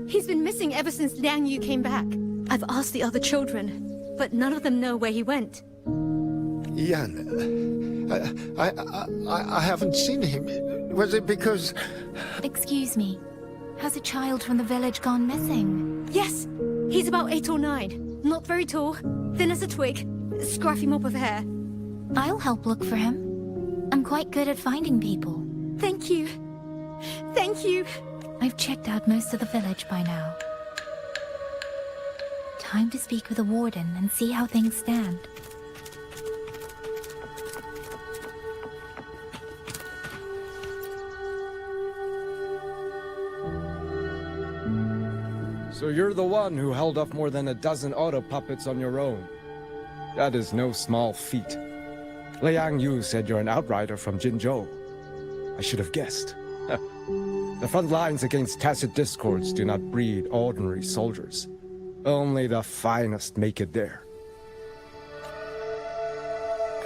He's been missing ever since Liang Yu came back. I've asked the other children, but none of them know where he went. Yan, I haven't seen him. Was it because... Excuse me. Has a child from the village gone missing? Yes, he's about 8 or 9. Not very tall, thin as a twig, scruffy mop of hair. I'll help look for him. I'm quite good at finding people. Thank you. Thank you. I've checked out most of the village by now. Time to speak with the warden and see how things stand. So you're the one who held off more than a dozen auto puppets on your own. That is no small feat. Liang Yu said you're an outrider from Jinzhou. I should have guessed. The front lines against tacit discords do not breed ordinary soldiers. Only the finest make it there.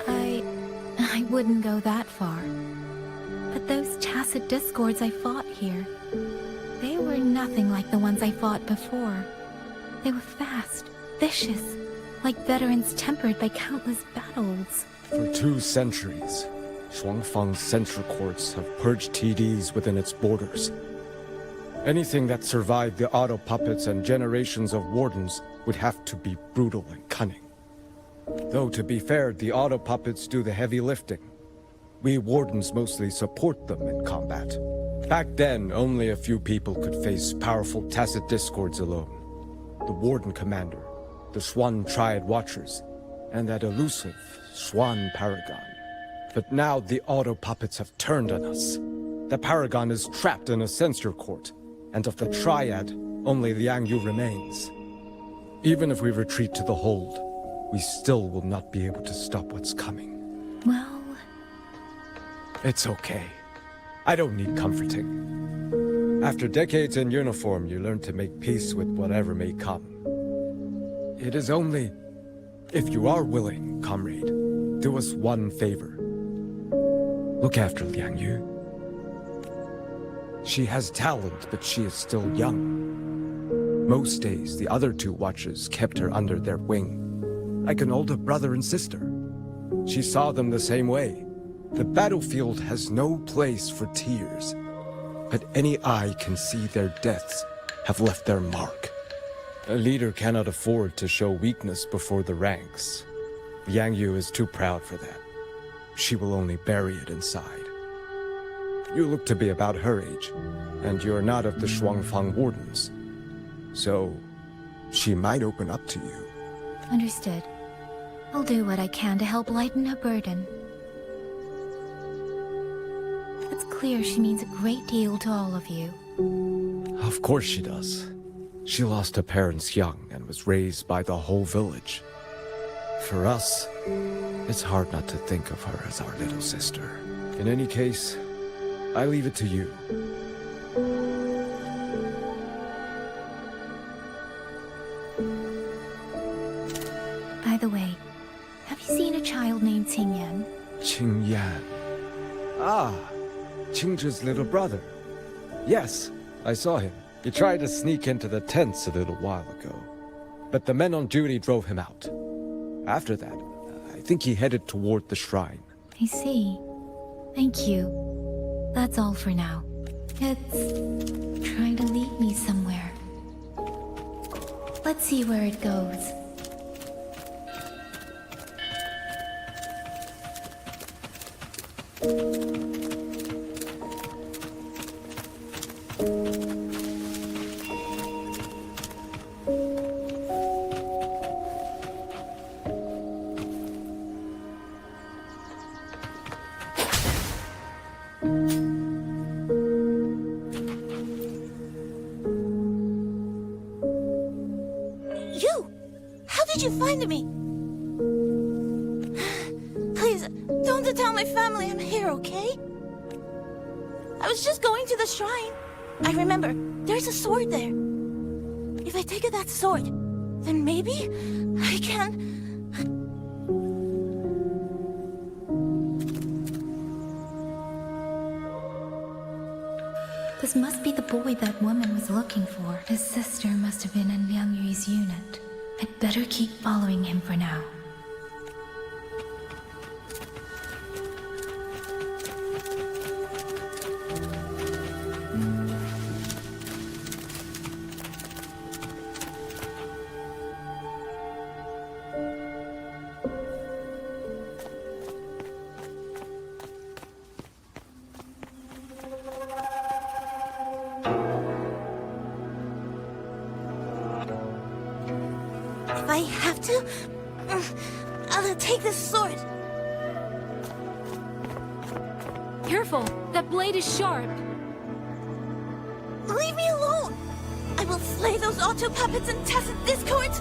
I wouldn't go that far. But those tacit discords I fought here, they were nothing like the ones I fought before. They were fast, vicious, like veterans tempered by countless battles. For 2 centuries, Shuangfang's central courts have purged TDs within its borders. Anything that survived the auto puppets and generations of wardens would have to be brutal and cunning. Though to be fair, the auto puppets do the heavy lifting. We wardens mostly support them in combat. Back then, only a few people could face powerful tacit discords alone. The warden commander, the Swan Triad Watchers, and that elusive Swan Paragon. But now the auto puppets have turned on us. The Paragon is trapped in a censor court, and of the Triad, only Liang Yu remains. Even if we retreat to the hold, we still will not be able to stop what's coming. Well... It's okay. I don't need comforting. After decades in uniform, you learn to make peace with whatever may come. It is only... if you are willing, comrade, do us one favor. Look after Liang Yu. She has talent, but she is still young. Most days, the other 2 watchers kept her under their wing, like an older brother and sister. She saw them the same way. The battlefield has no place for tears, but any eye can see their deaths have left their mark. A leader cannot afford to show weakness before the ranks. Liang Yu is too proud for that. She will only bury it inside. You look to be about her age, and you're not of the Shuangfang Wardens. So, she might open up to you. Understood. I'll do what I can to help lighten her burden. It's clear she means a great deal to all of you. Of course she does. She lost her parents young and was raised by the whole village. For us, it's hard not to think of her as our little sister. In any case, I leave it to you. By the way, have you seen a child named Qingyan? Qingyan. Ah, Qingzhi's little brother. Yes, I saw him. He tried to sneak into the tents a little while ago, but the men on duty drove him out. After that, I think he headed toward the shrine. I see. Thank you. That's all for now. It's trying to lead me somewhere. Let's see where it goes. You! How did you find me? Please, don't tell my family I'm here, okay? I was just going to the shrine. I remember, there's a sword there. If I take that sword, then maybe I can... This must be the boy that woman was looking for. His sister must have been in Liang Yu's unit. I'd better keep following him for now. If I have to, I'll take this sword. Careful! That blade is sharp! Leave me alone! I will slay those auto puppets and tacit discords!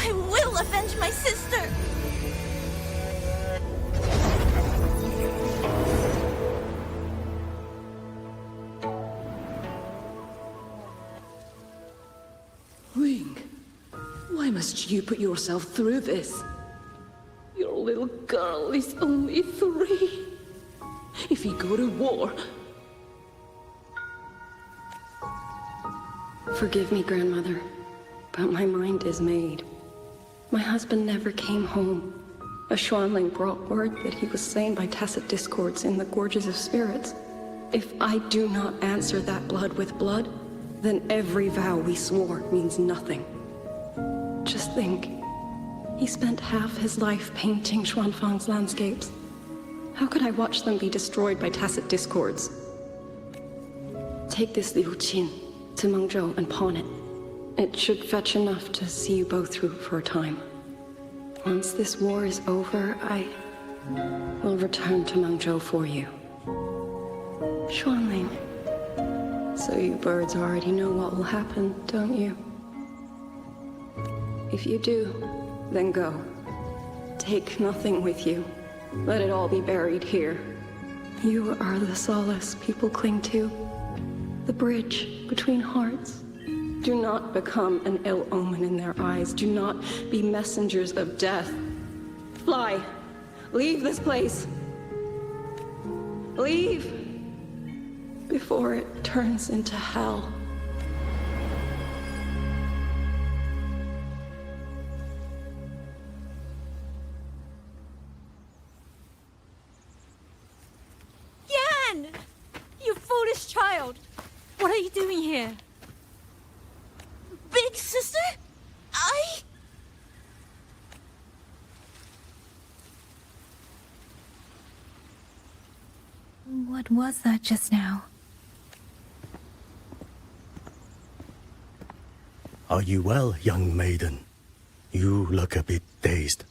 I will avenge my sister! Wing, why must you put yourself through this? Your little girl is only 3. If you go to war... Forgive me, Grandmother, but my mind is made. My husband never came home. A Xuanling brought word that he was slain by tacit discords in the Gorges of Spirits. If I do not answer that blood with blood, then every vow we swore means nothing. Just think, he spent half his life painting Xuanfang's landscapes. How could I watch them be destroyed by tacit discords? Take this Liu Qin to Mengzhou and pawn it. It should fetch enough to see you both through for a time. Once this war is over, I will return to Mengzhou for you. Xuanling. So you birds already know what will happen, don't you? If you do, then go. Take nothing with you. Let it all be buried here. You are the solace people cling to. The bridge between hearts. Do not become an ill omen in their eyes. Do not be messengers of death. Fly. Leave this place. Leave. Before it turns into hell. Yan! You foolish child! What are you doing here? Big sister? What was that just now? Are you well, young maiden? You look a bit dazed.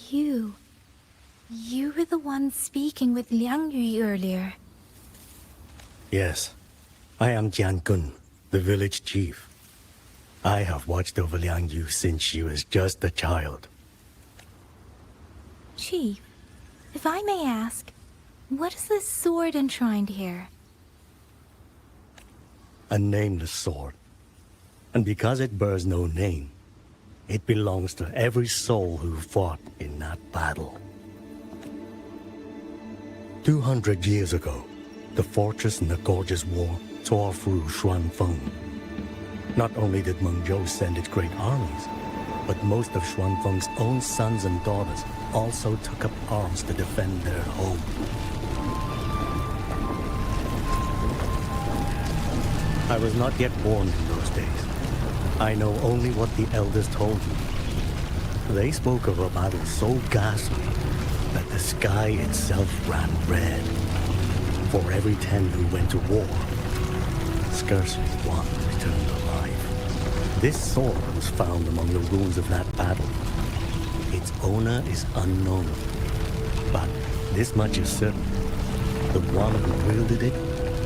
You were the one speaking with Liang Yu earlier. Yes, I am Jian Gun, the village chief. I have watched over Liang Yu since she was just a child. Chief, if I may ask, what is this sword enshrined here? A nameless sword. And because it bears no name, it belongs to every soul who fought in that battle. 200 years ago, the fortress in the Gorges War tore through Xuanfeng. Not only did Mengzhou send its great armies, but most of Xuanfeng's own sons and daughters also took up arms to defend their home. I was not yet born in those days. I know only what the elders told me. They spoke of a battle so ghastly that the sky itself ran red. For every 10 who went to war, scarcely one returned alive. This sword was found among the ruins of that battle. Its owner is unknown, but this much is certain. The one who wielded it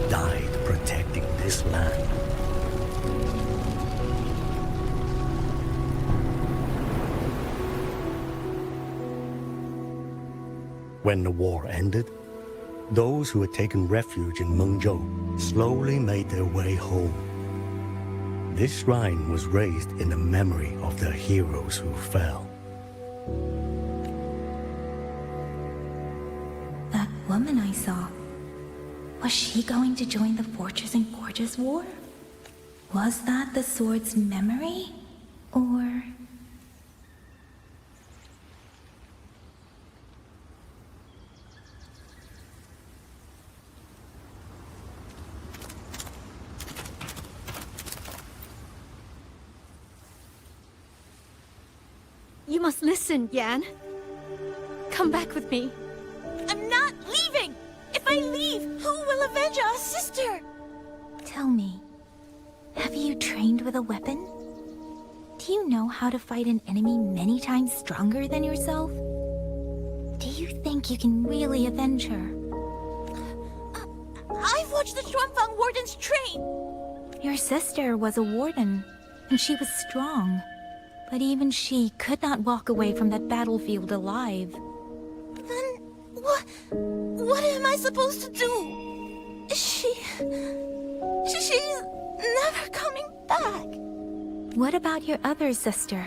died protecting this land. When the war ended, those who had taken refuge in Mengzhou slowly made their way home. This shrine was raised in the memory of the heroes who fell. That woman I saw. Was she going to join the Fortress and Gorges War? Was that the sword's memory? Or... You must listen, Yan. Come back with me. I'm not leaving! If I leave, who will avenge our sister? Tell me, have you trained with a weapon? Do you know how to fight an enemy many times stronger than yourself? Do you think you can really avenge her? I've watched the Xuanfang wardens train! Your sister was a warden, and she was strong. But even she could not walk away from that battlefield alive. Then what am I supposed to do? She's never coming back. What about your other sister?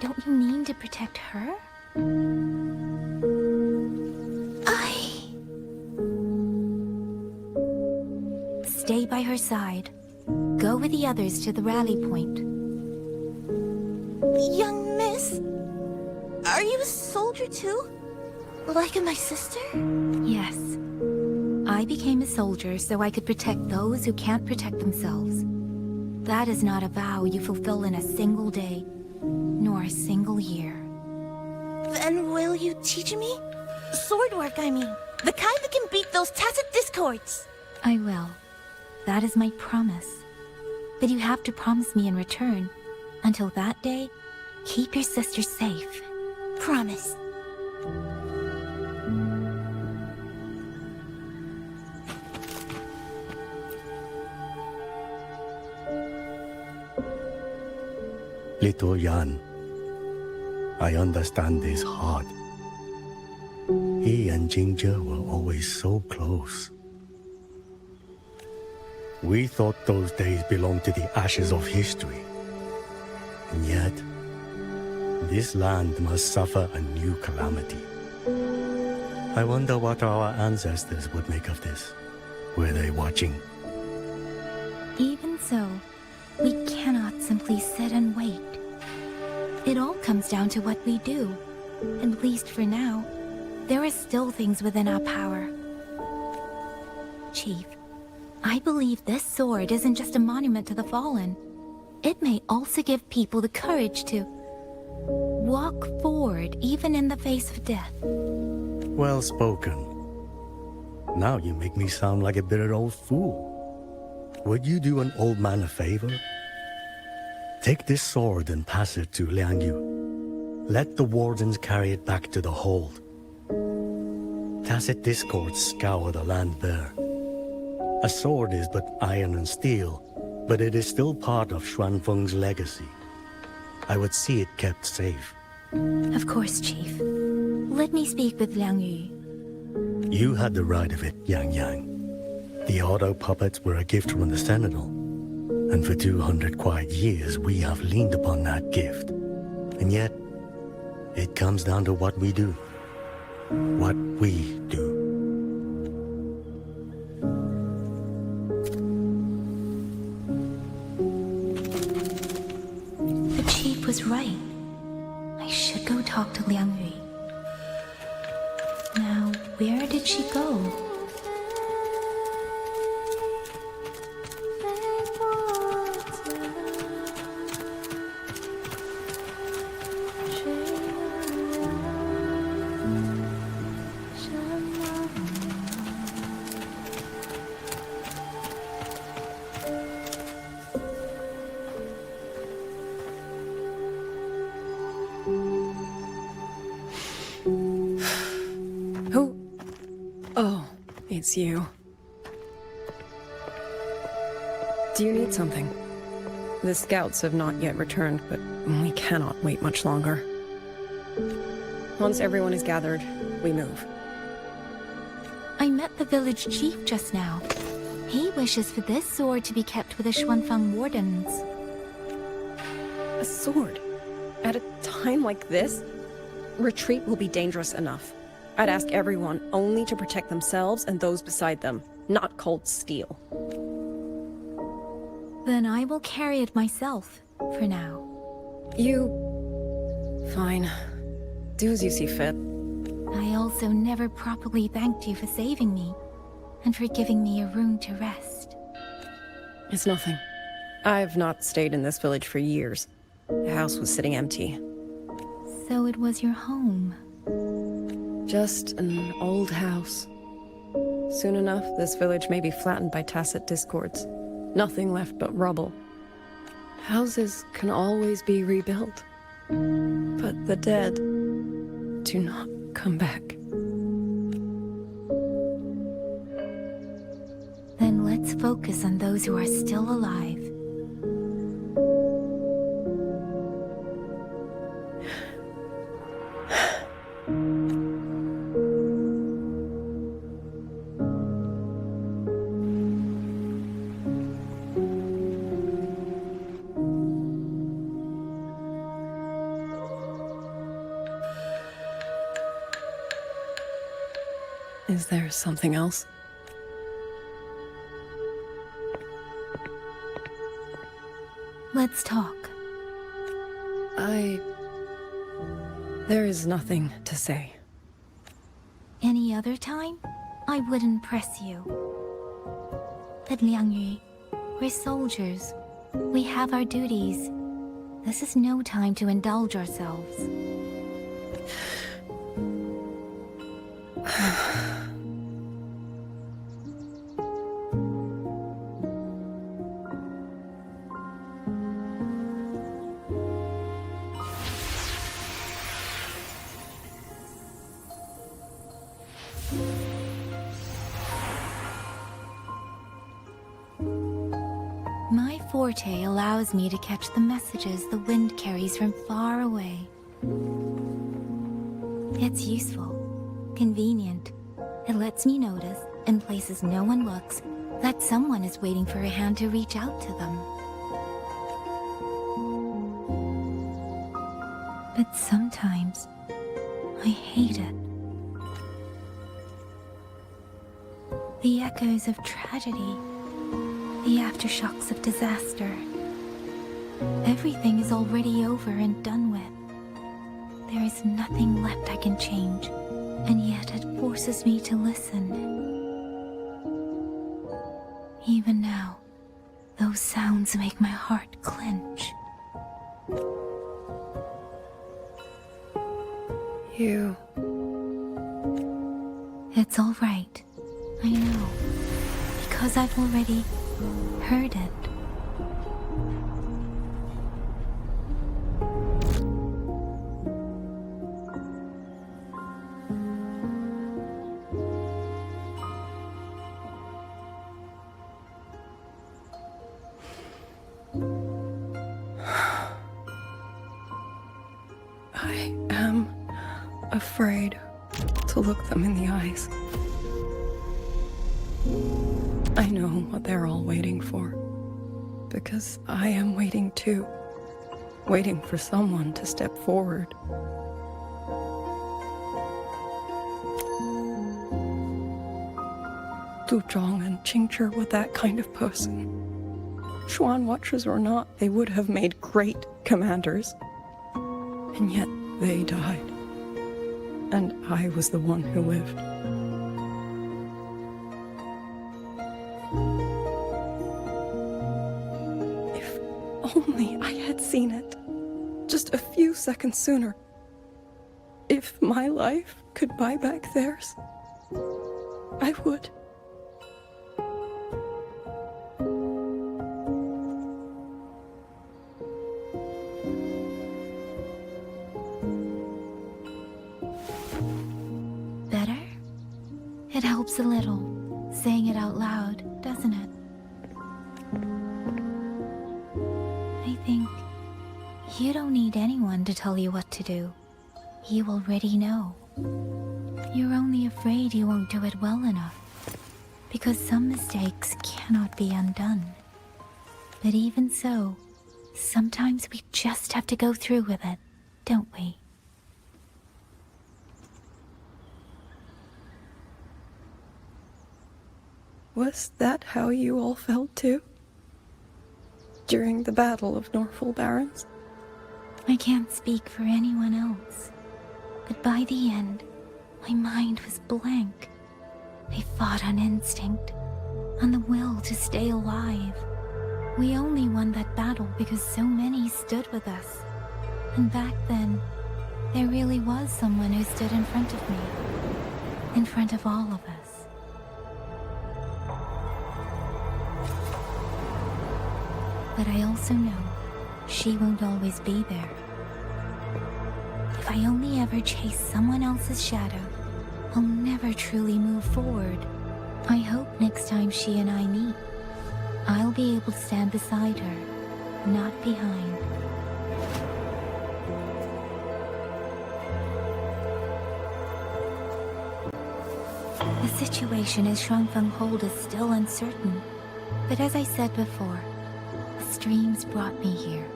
Don't you mean to protect her? Stay by her side. Go with the others to the rally point. Young miss, are you a soldier too? Like my sister? Yes. I became a soldier so I could protect those who can't protect themselves. That is not a vow you fulfill in a single day, nor a single year. Then will you teach me? Sword work, I mean. The kind that can beat those tacit discords. I will. That is my promise. But you have to promise me in return. Until that day, keep your sister safe. Promise. Little Yan, I understand this hard. He and Ginger were always so close. We thought those days belonged to the ashes of history. And yet, this land must suffer a new calamity. I wonder what our ancestors would make of this. Were they watching? Even so, we cannot simply sit and wait. It all comes down to what we do. At least for now, there are still things within our power. Chief, I believe this sword isn't just a monument to the fallen. It may also give people the courage to walk forward even in the face of death. Well spoken. Now you make me sound like a bitter old fool. Would you do an old man a favor? Take this sword and pass it to Liang Yu. Let the wardens carry it back to the hold. Tacit discords scour the land bare. A sword is but iron and steel, but it is still part of Xuanfeng's legacy. I would see it kept safe. Of course, Chief. Let me speak with Liang Yu. You had the right of it, Yang Yang. The auto puppets were a gift from the Sentinel. And for 200 quiet years, we have leaned upon that gift. And yet, it comes down to what we do. What we do. The Chief was right. I should go talk to Liang Yu. Now, where did she go? Who? Oh, it's you. Do you need something? The scouts have not yet returned, but we cannot wait much longer. Once everyone is gathered, we move. I met the village chief just now. He wishes for this sword to be kept with the Xuanfang wardens. A sword? At a time like this? Retreat will be dangerous enough. I'd ask everyone only to protect themselves and those beside them. not cold steel. Then I will carry it myself, for now. Fine. Do as you see fit. I also never properly thanked you for saving me, and for giving me a room to rest. It's nothing. I've not stayed in this village for years. The house was sitting empty. So it was your home. Just an old house. Soon enough, this village may be flattened by tacit discords. Nothing left but rubble. Houses can always be rebuilt. But the dead do not come back. Then let's focus on those who are still alive. Is there something else? Let's talk. There is nothing to say. Any other time, I wouldn't press you. But Liangyu, we're soldiers. We have our duties. This is no time to indulge ourselves. My forte allows me to catch the messages the wind carries from far away. It's useful, convenient. It lets me notice, in places no one looks, that someone is waiting for a hand to reach out to them. But sometimes, I hate it. The echoes of tragedy, the aftershocks of disaster. Everything is already over and done with. There is nothing left I can change, and yet it forces me to listen. Even now, those sounds make my heart clench. It's all right. I know. Because I've already heard it. I am afraid to look them in the eyes. I know what they're all waiting for, because I am waiting too. Waiting for someone to step forward. Du Zhong and Qingzhi were that kind of person. Xuan Watchers or not, they would have made great commanders. And yet they died. And I was the one who lived. If only I had seen it. Just a few seconds sooner. If my life could buy back theirs, I would. Better? It helps a little, saying it out loud, doesn't it? I think you don't need anyone to tell you what to do. You already know. You're only afraid you won't do it well enough, because some mistakes cannot be undone. But even so, sometimes we just have to go through with it, don't we? Was that how you all felt too? During the Battle of Norfolk Barrens? I can't speak for anyone else, but by the end, my mind was blank. I fought on instinct, on the will to stay alive. We only won that battle because so many stood with us. And back then, there really was someone who stood in front of me. In front of all of us. But I also know she won't always be there. If I only ever chase someone else's shadow, I'll never truly move forward. I hope next time she and I meet, I'll be able to stand beside her, not behind. The situation as Shuangfeng hold is still uncertain, but as I said before, the streams brought me here,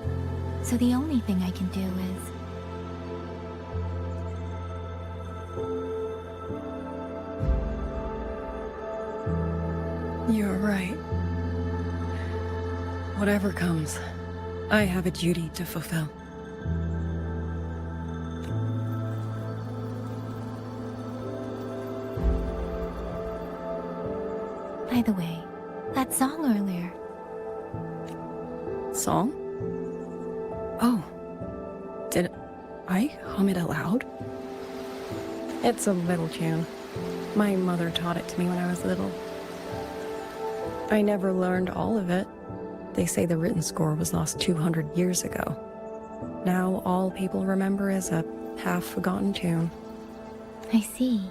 so the only thing I can do is... You're right. Whatever comes, I have a duty to fulfill. By the way, that song earlier. Song? Oh. Did I hum it aloud? It's a little tune. My mother taught it to me when I was little. I never learned all of it. They say the written score was lost 200 years ago. Now all people remember is a half-forgotten tune. I see.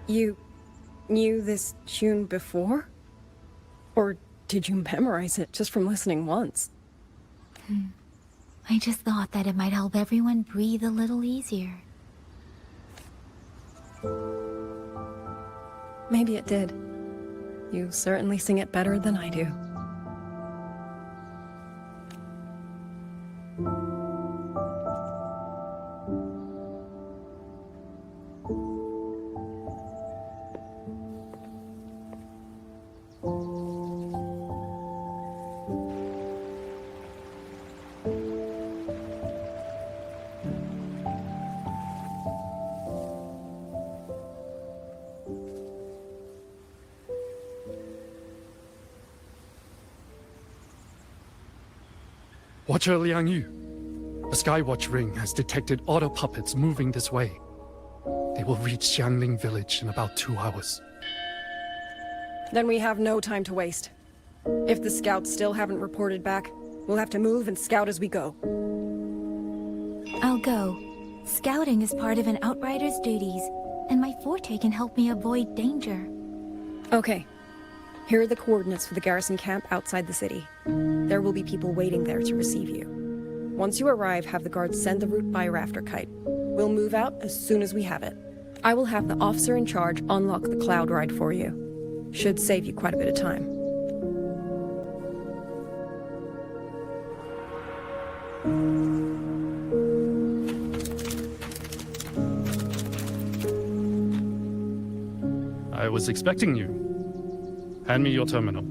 You knew this tune before? Or did you memorize it just from listening once? I just thought that it might help everyone breathe a little easier. Maybe it did. You certainly sing it better than I do. Watcher Liang Yu, the Skywatch Ring has detected auto puppets moving this way. They will reach Xiangling village in about 2 hours. Then we have no time to waste. If the scouts still haven't reported back, we'll have to move and scout as we go. I'll go. Scouting is part of an outrider's duties, and my forte can help me avoid danger. Okay. Here are the coordinates for the garrison camp outside the city. There will be people waiting there to receive you. Once you arrive, have the guards send the route by rafter kite. We'll move out as soon as we have it. I will have the officer in charge unlock the cloud ride for you. Should save you quite a bit of time. I was expecting you. Hand me your terminal.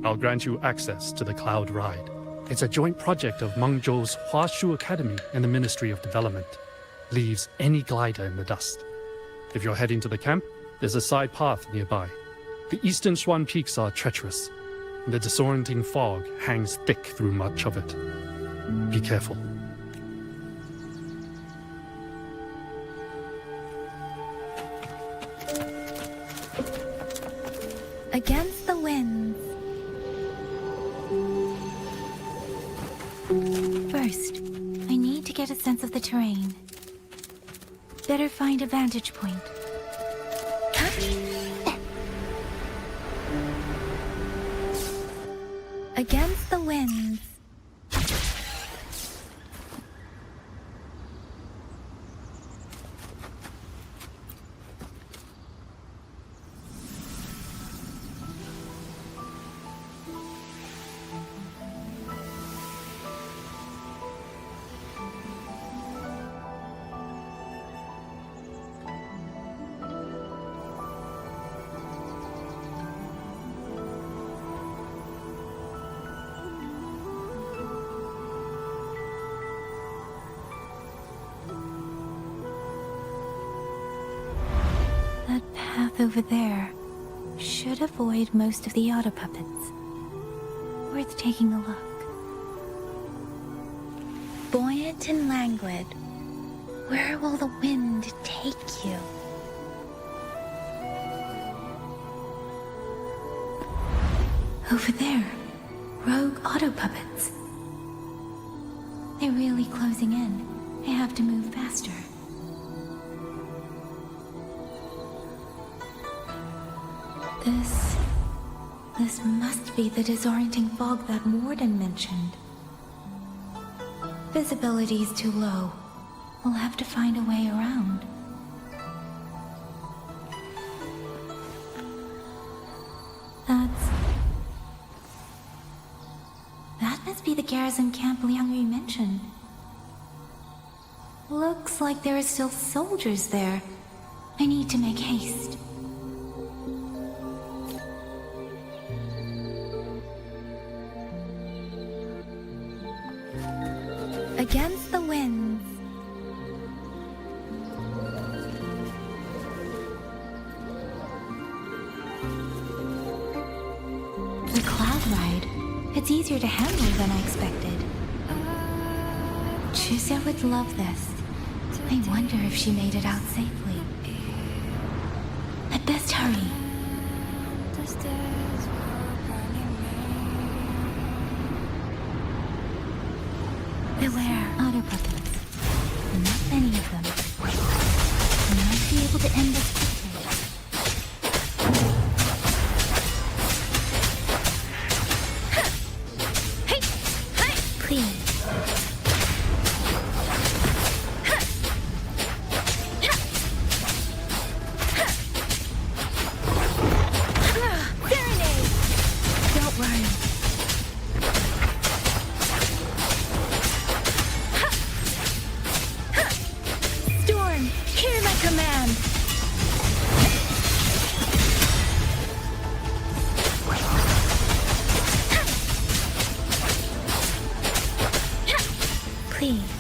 I'll grant you access to the Cloud Ride. It's a joint project of Mengzhou's Huashu Academy and the Ministry of Development. Leaves any glider in the dust. If you're heading to the camp, there's a side path nearby. The eastern Shuan peaks are treacherous, and the disorienting fog hangs thick through much of it. Be careful. Against the winds. First, I need to get a sense of the terrain. Better find a vantage point. Against the winds. That path over there should avoid most of the auto puppets. Worth taking a look. Buoyant and languid, where will the wind take you? Over there, rogue auto puppets. They're really closing in. I have to move faster. This must be the disorienting fog that Warden mentioned. Visibility's too low. We'll have to find a way around. That must be the garrison camp Liang Yu mentioned. Looks like there are still soldiers there. I need to make haste. Against the winds. The Cloud Ride. It's easier to handle than I expected. Chuzia would love this. I wonder if she made it out safely. I'd best hurry. Beware, auto puppets. Not many of them. I might be able to end this quickly. Hey! Hey! Please. Serenade! Don't worry. Hear my command! Please.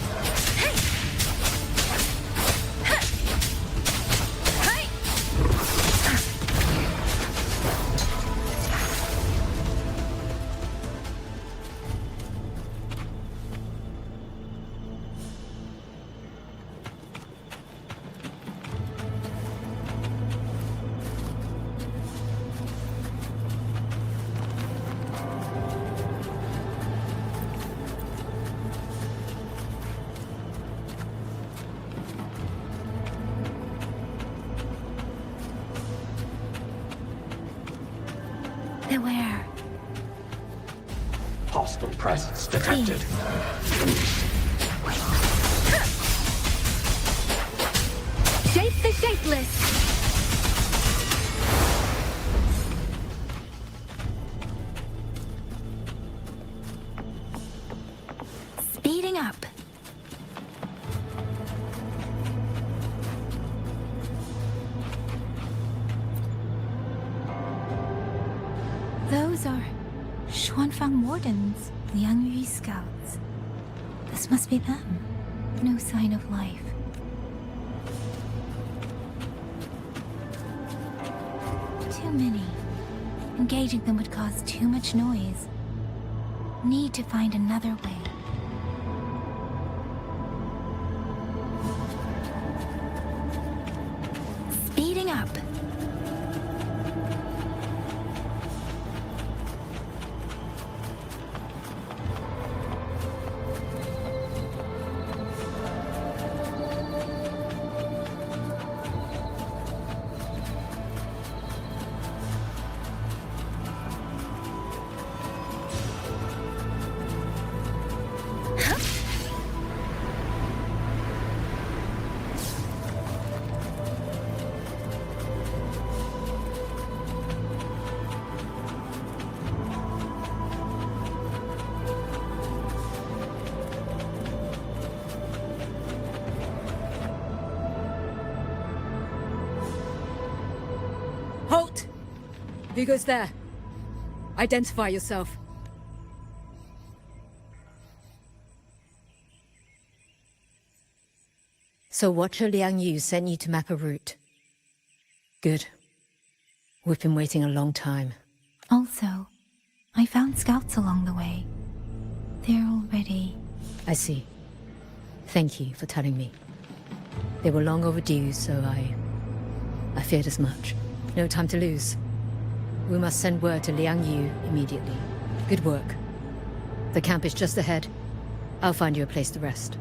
Beware. Hostile presence detected. Shape the shapeless! Speeding up. Those are Xuanfang Wardens, Liang Yu scouts. This must be them. No sign of life. Too many. Engaging them would cause too much noise. Need to find another way. Speeding up. Halt! Who goes there? Identify yourself. So Watcher Liang Yu sent you to map a route. Good. We've been waiting a long time. Also, I found scouts along the way. They're already... I see. Thank you for telling me. They were long overdue, so I feared as much. No time to lose. We must send word to Liang Yu immediately. Good work. The camp is just ahead. I'll find you a place to rest.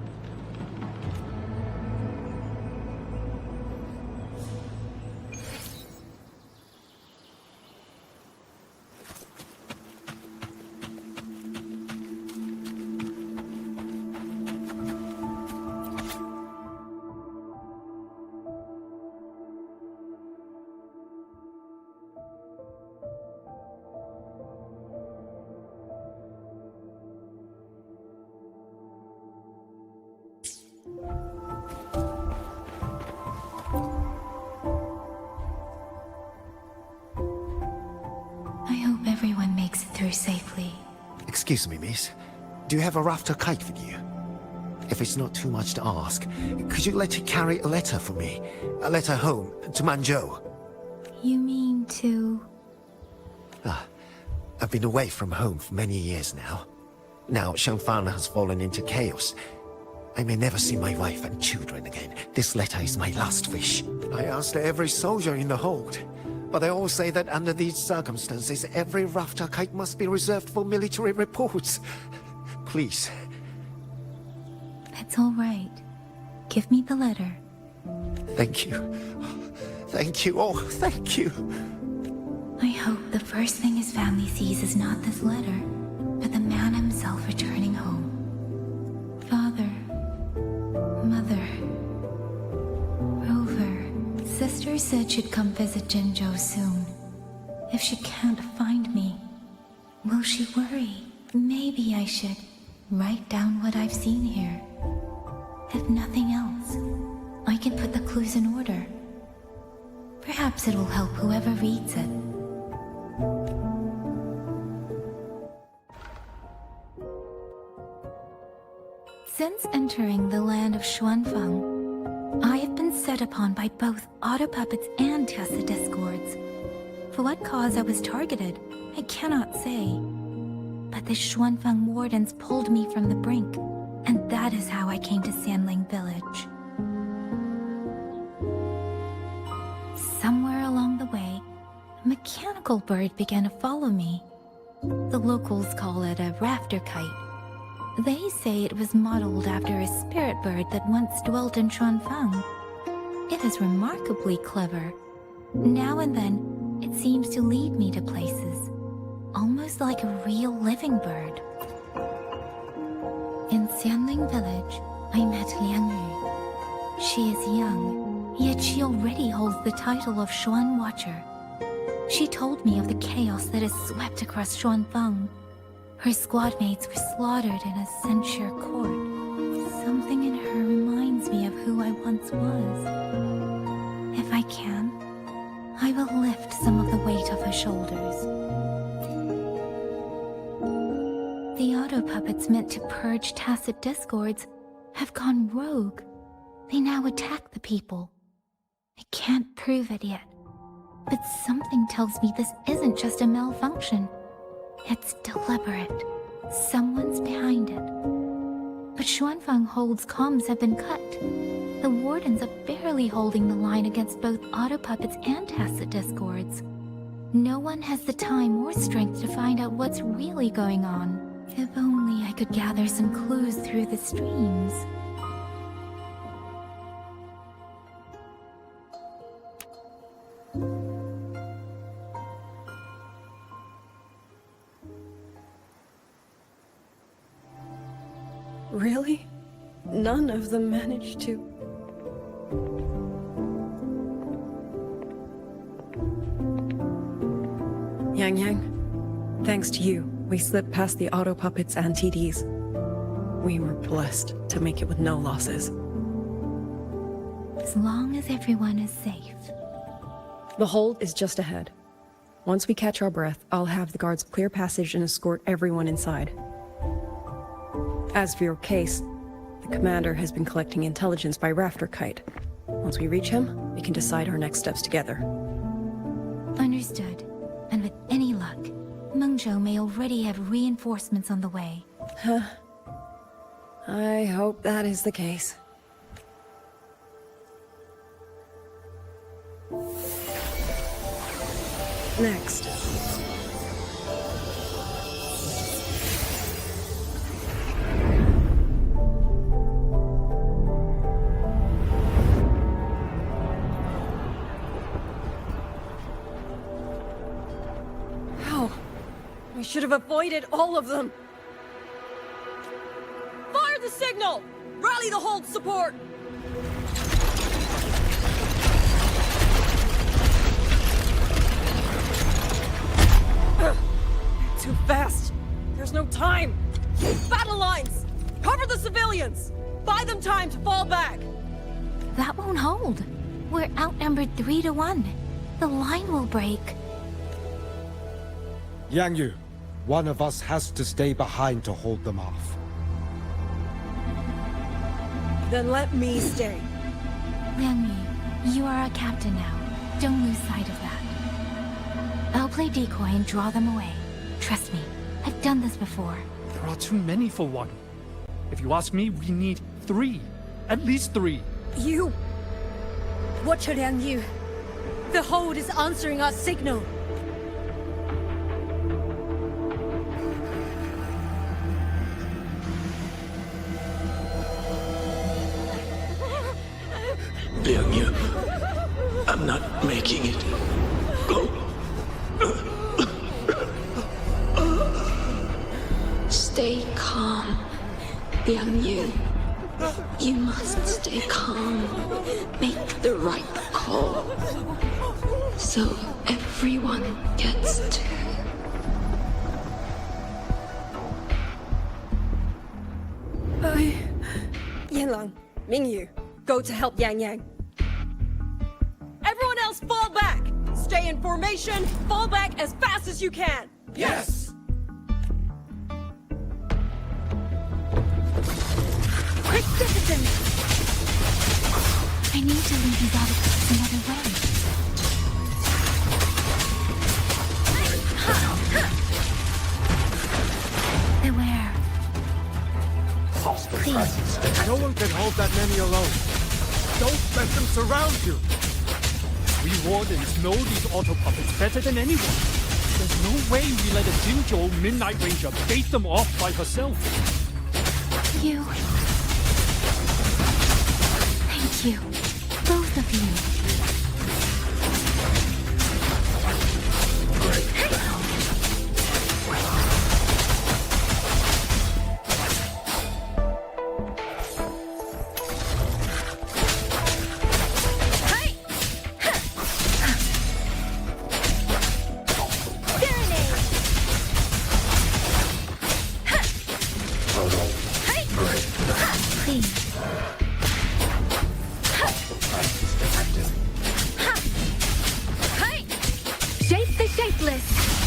I hope everyone makes it through safely. Excuse me, miss. Do you have a rafter kite with you? If it's not too much to ask, could you let her carry a letter for me? A letter home, to Manzhou. You mean to... I've been away from home for many years now. Now Shangfang has fallen into chaos. I may never see my wife and children again. This letter is my last wish. I asked every soldier in the hold, but they all say that under these circumstances, every rafter kite must be reserved for military reports. Please. It's all right. Give me the letter. Thank you. Thank you. Oh, thank you. I hope the first thing his family sees is not this letter, but the man himself returning home. Father, Mother, Rover, Sister said she'd come visit Jinzhou soon. If she can't find me, will she worry? Maybe I should write down what I've seen here. If nothing else, I can put the clues in order. Perhaps it will help whoever reads it. Since entering the land of Xuanfang, I have been set upon by both auto puppets and Tessa discords. For what cause I was targeted, I cannot say. But the Xuanfang wardens pulled me from the brink, and that is how I came to Sanling Village. Somewhere along the way, a mechanical bird began to follow me. The locals call it a rafter kite. They say it was modeled after a spirit bird that once dwelt in Xuanfang. It is remarkably clever. Now and then, it seems to lead me to places, almost like a real living bird. In Sanling Village, I met Liang Yu. She is young, yet she already holds the title of Xuan Watcher. She told me of the chaos that has swept across Xuanfang. Her squad mates were slaughtered in a censure court. Something in her reminds me of who I once was. If I can, I will lift some of the weight off her shoulders. The auto puppets meant to purge tacit discords have gone rogue. They now attack the people. I can't prove it yet, but something tells me this isn't just a malfunction. It's deliberate. Someone's behind it. But Xuanfang Hold's comms have been cut. The wardens are barely holding the line against both auto puppets and tacit discords. No one has the time or strength to find out what's really going on. If only I could gather some clues through the streams. Really? None of them managed to... Yang, thanks to you, we slipped past the auto puppets and TDs. We were blessed to make it with no losses. As long as everyone is safe. The hold is just ahead. Once we catch our breath, I'll have the guards clear passage and escort everyone inside. As for your case, the commander has been collecting intelligence by Rafter Kite. Once we reach him, we can decide our next steps together. Understood. And with any luck, Mengzhou may already have reinforcements on the way. I hope that is the case. Next. How? We should have avoided all of them. Fire the signal! Rally the hold support! Too fast! There's no time! Battle lines! Cover the civilians! Buy them time to fall back! That won't hold. We're outnumbered 3 to 1. The line will break. Yang Yu, one of us has to stay behind to hold them off. Then let me stay. Liang Yu, you are a captain now. Don't lose sight of that. I'll play decoy and draw them away. Trust me, I've done this before. There are too many for one. If you ask me, we need 3. At least 3. You! Watch her, Liang Yu. The hold is answering our signal. Liang Yu, I'm not making it. Go. Stay calm, Liang Yu. You must stay calm. Make the right call. So everyone gets to... Yanlang, Mingyu, go to help Yang Yang. Everyone else fall back! Stay in formation, fall back as fast as you can! Yes! Quick citizens! I need to lead these autobots another way. Beware. Hostile Please. presence detected. No one can hold that many alone. Don't let them surround you! We wardens know these auto puppets better than anyone. There's no way we let a Jinzhou Midnight Ranger bait them off by herself. You. Thank you. Both of you. Shape the shapeless!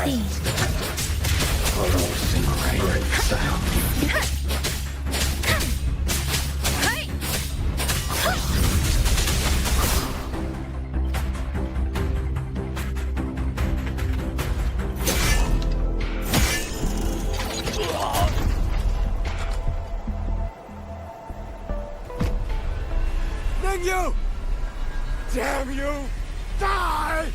see. You! Damn you! Die!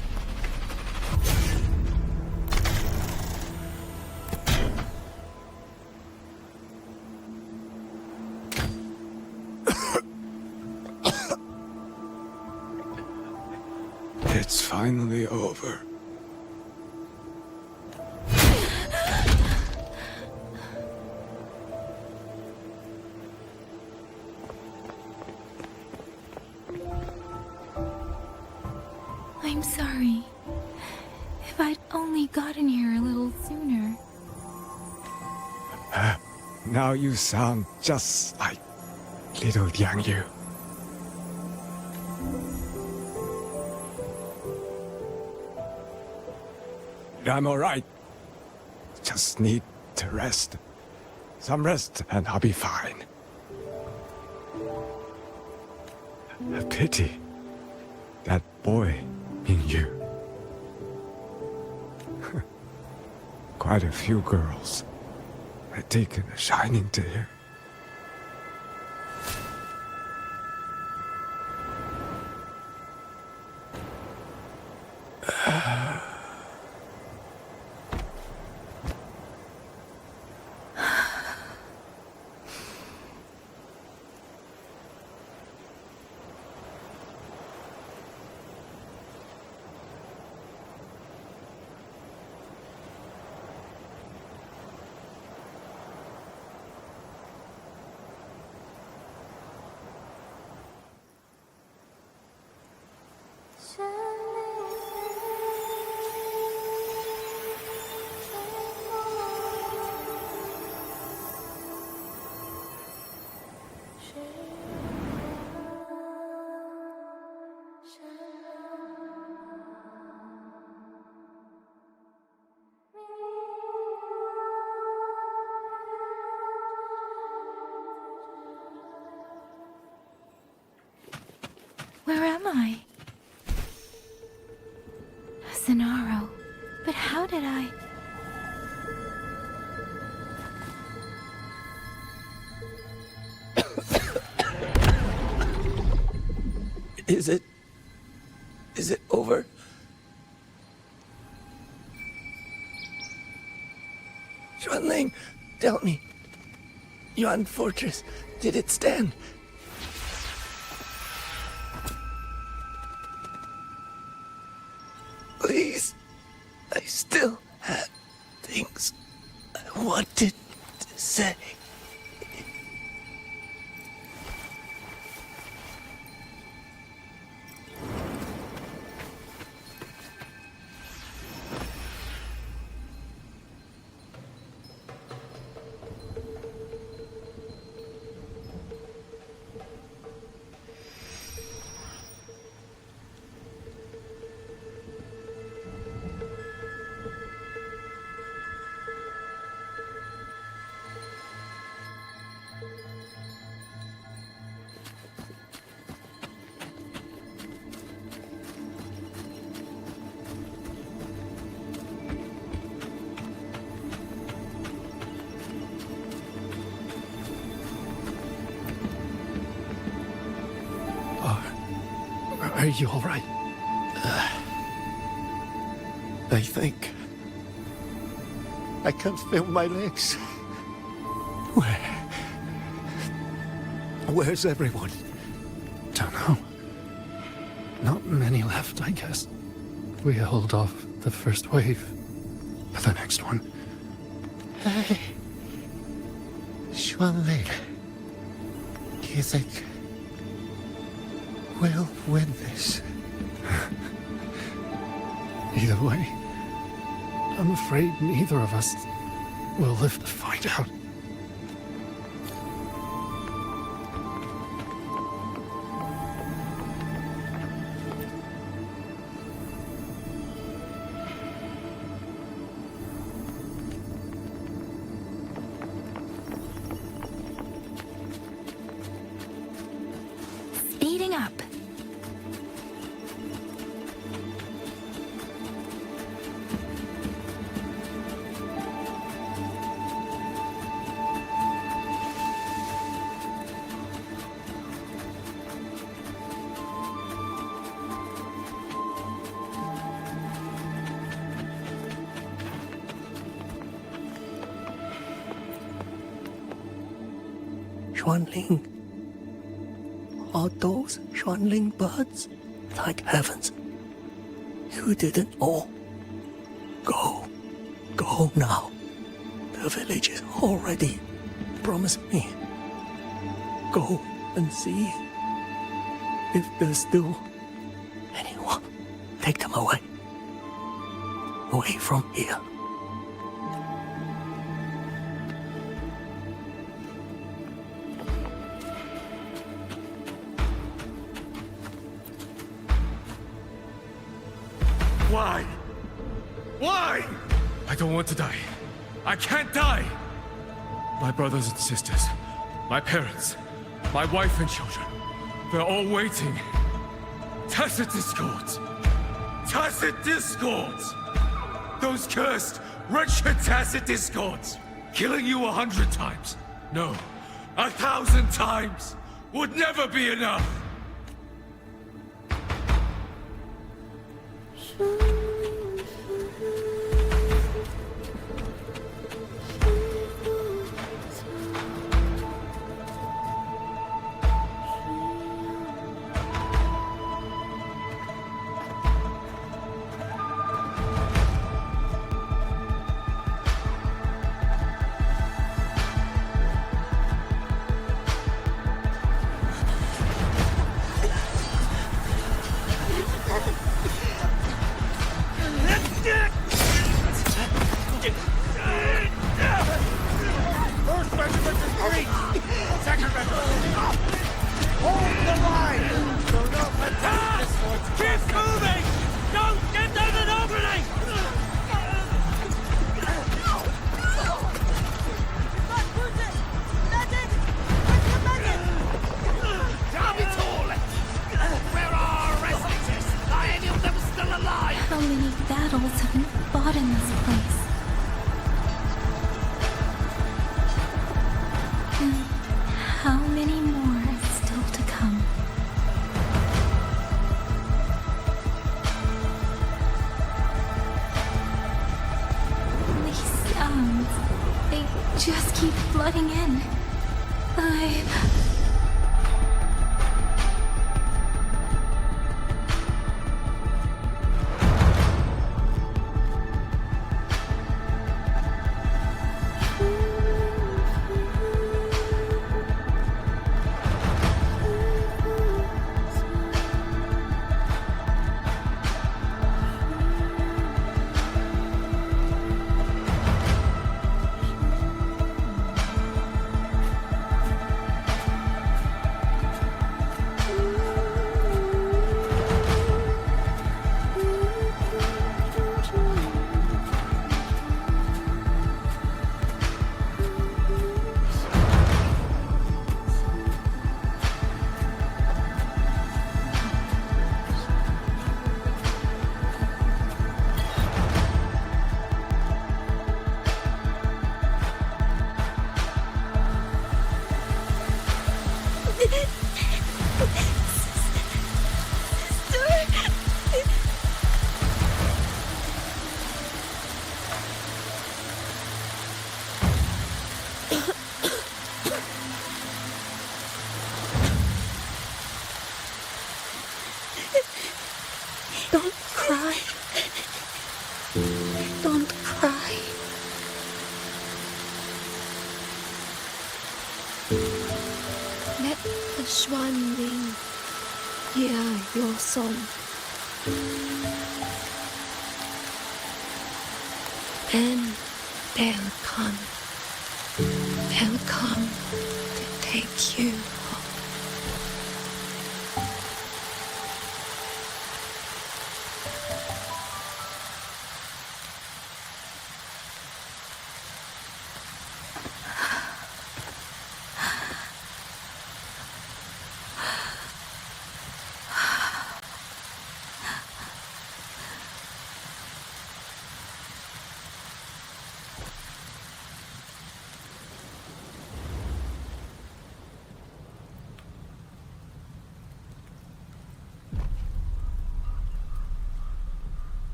It's finally over. I'm sorry. If I'd only gotten here a little sooner. Now you sound just like little Liang Yu. I'm alright. Just need to rest. Some rest and I'll be fine. A pity. That boy in you. Quite a few girls had taken a shining to him. Where am I? Cenaro. But how did I... Is it over? Xuanling, tell me. Yuan Fortress, did it stand? Please, I still had things I wanted to say. Are you all right? I think... I can't feel my legs. Where's everyone? Don't know. Not many left, I guess. We held off the first wave. But the next one... Hey... Xuanling... Do you think... we'll win this? Either way, I'm afraid neither of us will live to find out. Xuanling. Are those Xuanling birds? Thank heavens. You didn't all. Go. Go now. The village is all ready. Promise me. Go and see. If there's still anyone, take them away. Away from here. Why? Why? I don't want to die. I can't die! My brothers and sisters, my parents, my wife and children, they're all waiting. Tacit discords! Tacit discords! Those cursed, wretched Tacit discords! Killing you 100 times, no, 1,000 times, would never be enough! How many battles have been fought in this place? And how many more are still to come? These sounds, they just keep flooding in. Don't cry. Don't cry. Let the Xuanling hear your song. Then they'll come. They'll come to take you home.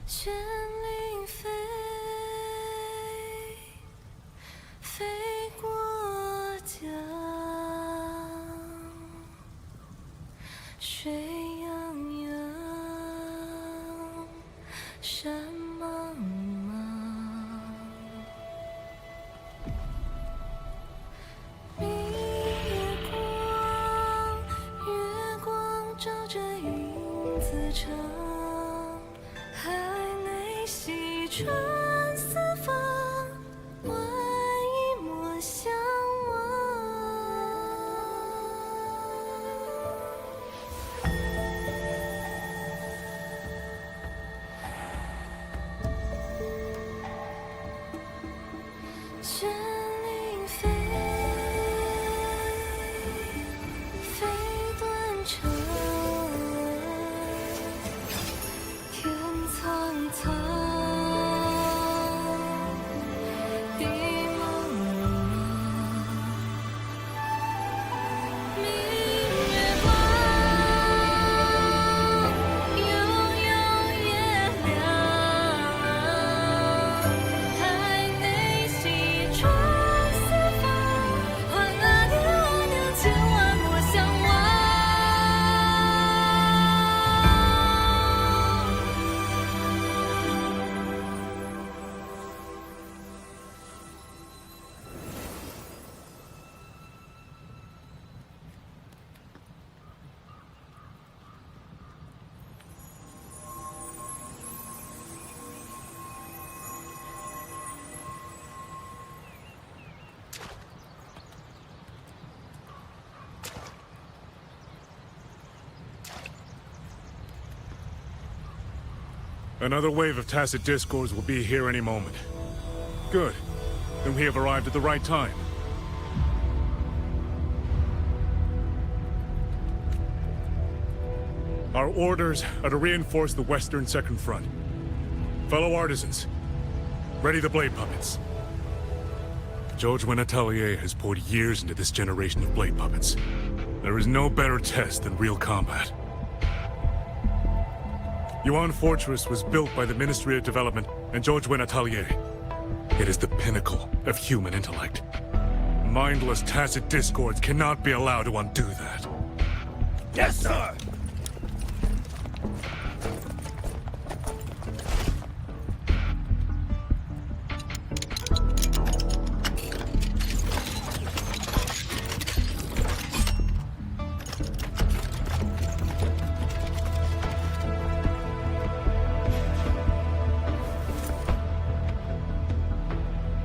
Xuanling飞过水泱泱，山茫茫。明月光，月光照着影子长，海内西川四方，万一莫相绚丽飞，飞断肠，天苍苍，地茫茫。明月光，悠悠月亮，海内西川四方，换阿牛阿牛，千万莫相忘。Another wave of tacit discords will be here any moment. Good. Then we have arrived at the right time. Our orders are to reinforce the western second front. Fellow artisans, ready the blade puppets. Jojwin Atelier has poured years into this generation of blade puppets. There is no better test than real combat. Yuan Fortress was built by the Ministry of Development and Jojwin Atelier. It is the pinnacle of human intellect. Mindless tacit discords cannot be allowed to undo that. Yes, sir!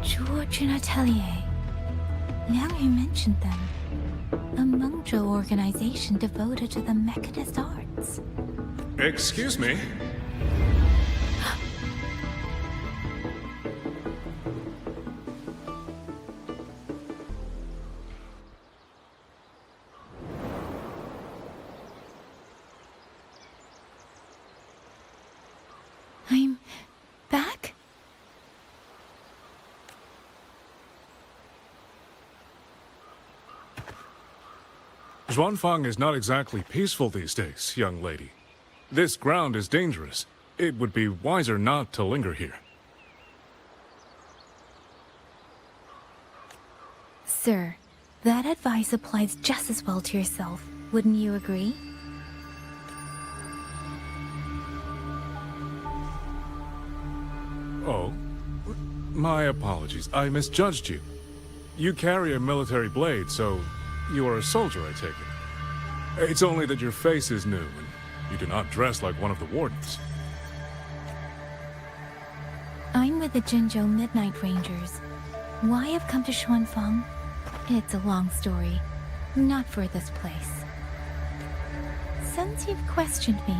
Georgian Atelier. Liang Yu mentioned them. A Mengzhou organization devoted to the mechanist arts. Excuse me? I'm back? Zhuanfang is not exactly peaceful these days, young lady. This ground is dangerous. It would be wiser not to linger here. Sir, that advice applies just as well to yourself. Wouldn't you agree? Oh? My apologies. I misjudged you. You carry a military blade, so you are a soldier, I take it. It's only that your face is new, and you do not dress like one of the wardens. I'm with the Jinzhou Midnight Rangers. Why I've come to Xuanfang? It's a long story. Not for this place. Since you've questioned me,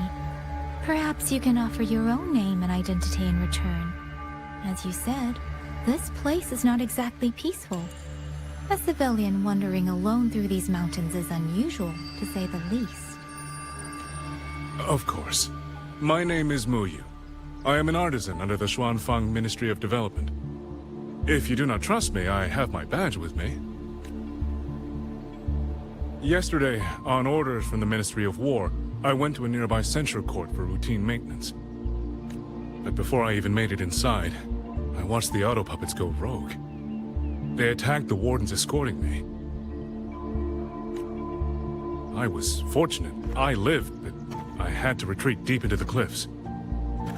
perhaps you can offer your own name and identity in return. As you said, this place is not exactly peaceful. A civilian wandering alone through these mountains is unusual, to say the least. Of course. My name is Muyu. I am an artisan under the Xuanfang Ministry of Development. If you do not trust me, I have my badge with me. Yesterday, on orders from the Ministry of War, I went to a nearby censure court for routine maintenance. But before I even made it inside, I watched the auto puppets go rogue. They attacked the wardens escorting me. I was fortunate. I lived, but I had to retreat deep into the cliffs.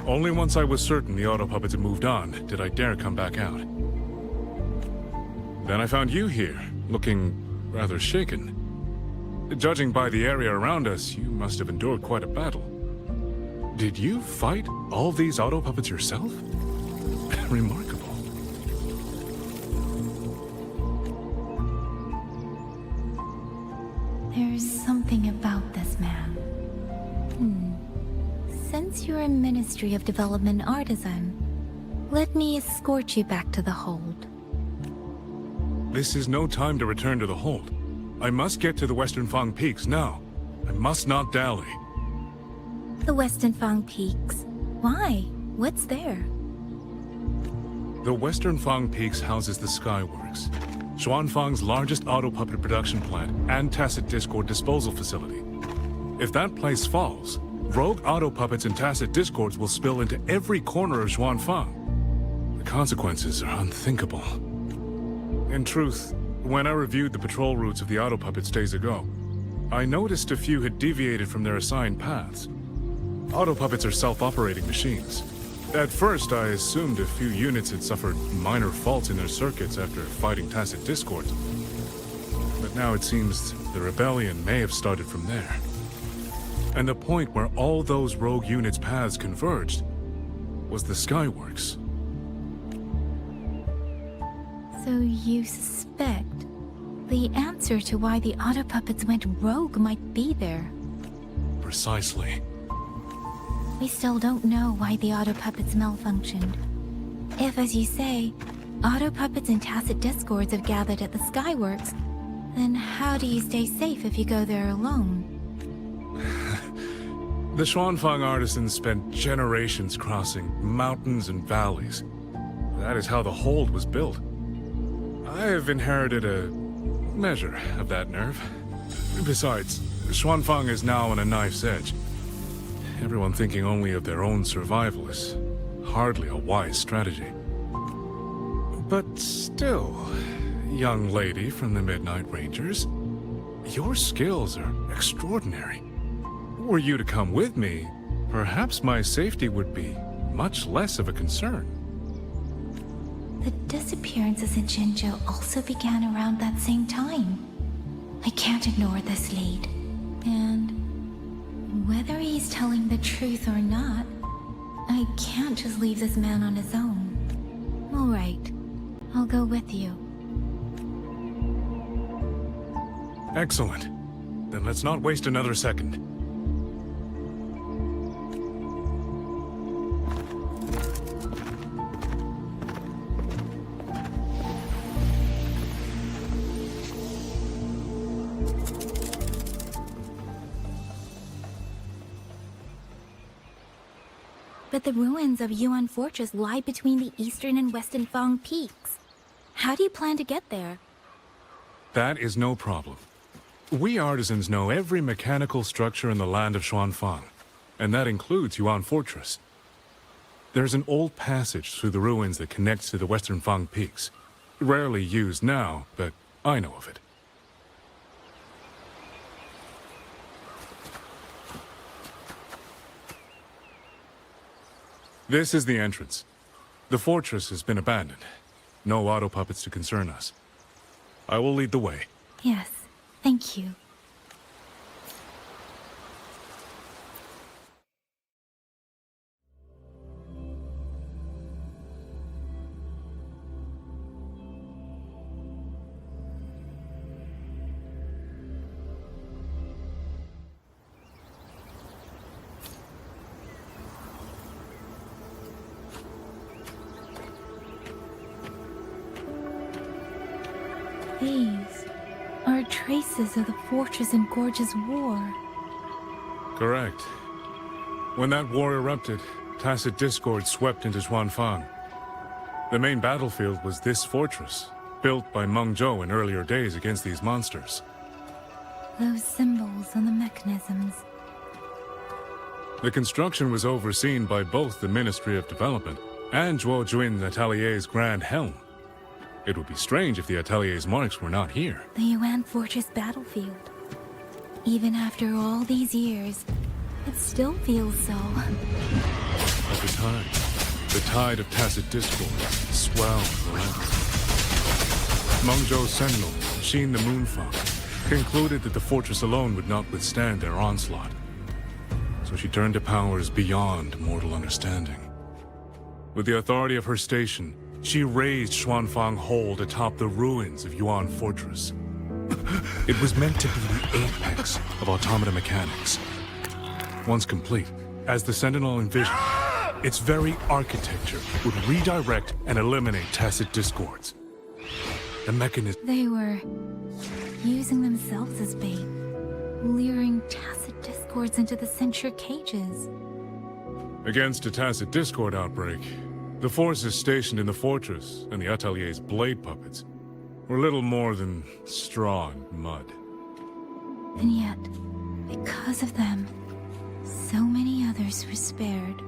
Only once I was certain the auto puppets had moved on did I dare come back out. Then I found you here, looking rather shaken. Judging by the area around us, you must have endured quite a battle. Did you fight all these auto puppets yourself? Remarkable. There's something about this man. Since you're a Ministry of Development artisan, let me escort you back to the hold. This is no time to return to the hold. I must get to the Western Fang Peaks now. I must not dally. The Western Fang Peaks. Why? What's there? The Western Fang Peaks houses the Skyworks, Xuanfang's largest auto puppet production plant and Tacit Discord disposal facility. If that place falls, rogue auto puppets and Tacit Discords will spill into every corner of Xuanfang. The consequences are unthinkable. In truth, when I reviewed the patrol routes of the auto puppets days ago, I noticed a few had deviated from their assigned paths. Auto puppets are self-operating machines. At first, I assumed a few units had suffered minor faults in their circuits after fighting Tacit Discords. But now it seems the rebellion may have started from there. And the point where all those rogue units' paths converged was the Skyworks. So you suspect the answer to why the auto puppets went rogue might be there? Precisely. We still don't know why the auto puppets malfunctioned. If, as you say, auto puppets and Tacit Discords have gathered at the Skyworks, then how do you stay safe if you go there alone? The Xuanfang artisans spent generations crossing mountains and valleys. That is how the hold was built. I have inherited a measure of that nerve. Besides, Xuanfang is now on a knife's edge. Everyone thinking only of their own survival is hardly a wise strategy. But still, young lady from the Midnight Rangers, your skills are extraordinary. Were you to come with me, perhaps my safety would be much less of a concern. The disappearances in Jinzhou also began around that same time. I can't ignore this lead. And whether he's telling the truth or not, I can't just leave this man on his own. All right, I'll go with you. Excellent. Then let's not waste another second. But the ruins of Yuan Fortress lie between the eastern and western Fang Peaks. How do you plan to get there? That is no problem. We artisans know every mechanical structure in the land of Xuanfang, and that includes Yuan Fortress. There's an old passage through the ruins that connects to the Western Fang Peaks. Rarely used now, but I know of it. This is the entrance. The fortress has been abandoned. No auto puppets to concern us. I will lead the way. Yes, thank you. These are traces of the Fortress and Gorge's war. Correct. When that war erupted, Tacit Discord swept into Xuanfang. The main battlefield was this fortress, built by Meng Zhou in earlier days against these monsters. Those symbols on the mechanisms. The construction was overseen by both the Ministry of Development and Zhuo Juin Atelier's Grand Helm. It would be strange if the Atelier's marks were not here. The Yuan Fortress battlefield. Even after all these years, it still feels so. Over time, the tide of tacit discord swelled relentlessly. Mengzhou's sentinel, Xin the Moonfang, concluded that the fortress alone would not withstand their onslaught. So she turned to powers beyond mortal understanding. With the authority of her station, she raised Xuanfang Hold atop the ruins of Yuan Fortress. It was meant to be the apex of automata mechanics. Once complete, as the Sentinel envisioned, its very architecture would redirect and eliminate tacit discords. The mechanism... They were using themselves as bait, luring tacit discords into the censure cages. Against a tacit discord outbreak, the forces stationed in the fortress and the Atelier's blade puppets were little more than straw and mud. And yet, because of them, so many others were spared.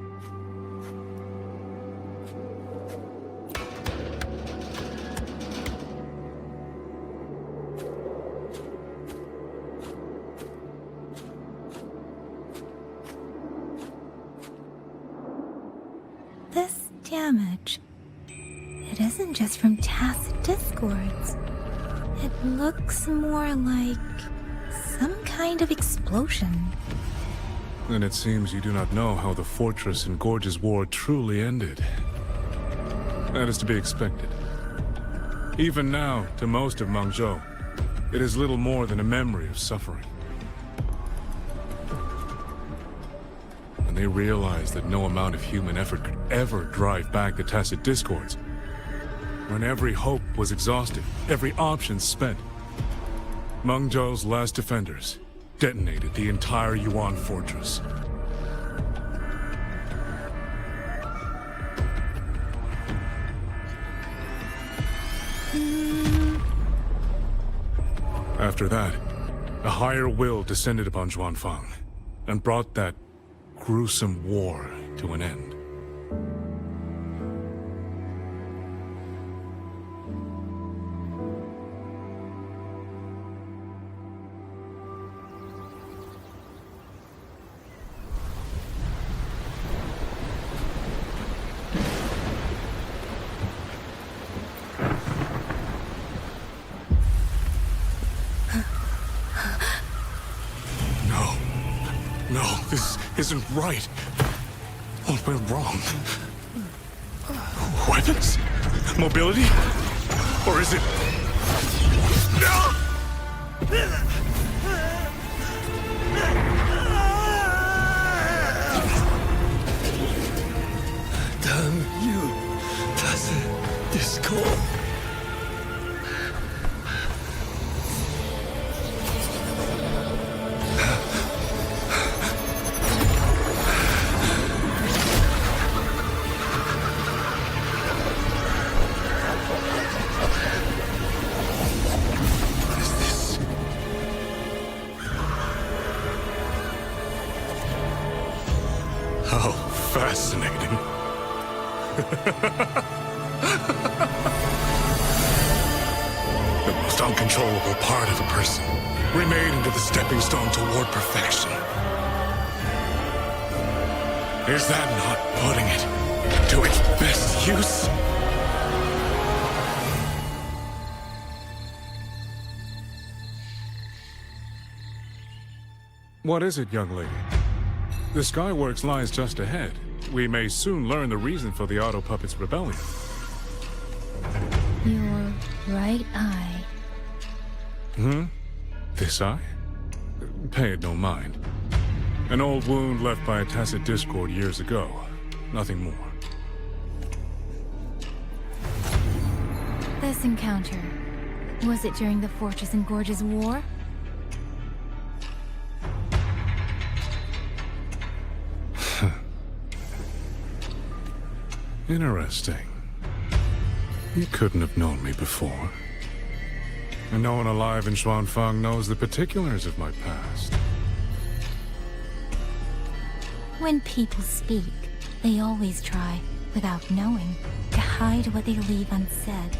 This damage, it isn't just from tacit discords. It looks more like some kind of explosion. Then it seems you do not know how the Fortress and Gorge's War truly ended. That is to be expected. Even now, to most of Mengzhou, it is little more than a memory of suffering. When they realized that no amount of human effort could ever drive back the tacit discords, when every hope was exhausted, every option spent, Mengzhou's last defenders detonated the entire Yuan Fortress. After that, a higher will descended upon Xuanfang and brought that gruesome war to an end. No, this isn't right. What went wrong? Weapons? Mobility? Or is it... Damn you, tacit discord. How fascinating. The most uncontrollable part of a person, remade into the stepping stone toward perfection. Is that not putting it to its best use? What is it, young lady? The Skyworks lies just ahead. We may soon learn the reason for the Auto Puppet's rebellion. Your right eye. This eye? Pay it no mind. An old wound left by a tacit discord years ago. Nothing more. This encounter, was it during the Fortress and Gorge's War? Interesting. You couldn't have known me before. And no one alive in Xuanfang knows the particulars of my past. When people speak, they always try, without knowing, to hide what they leave unsaid.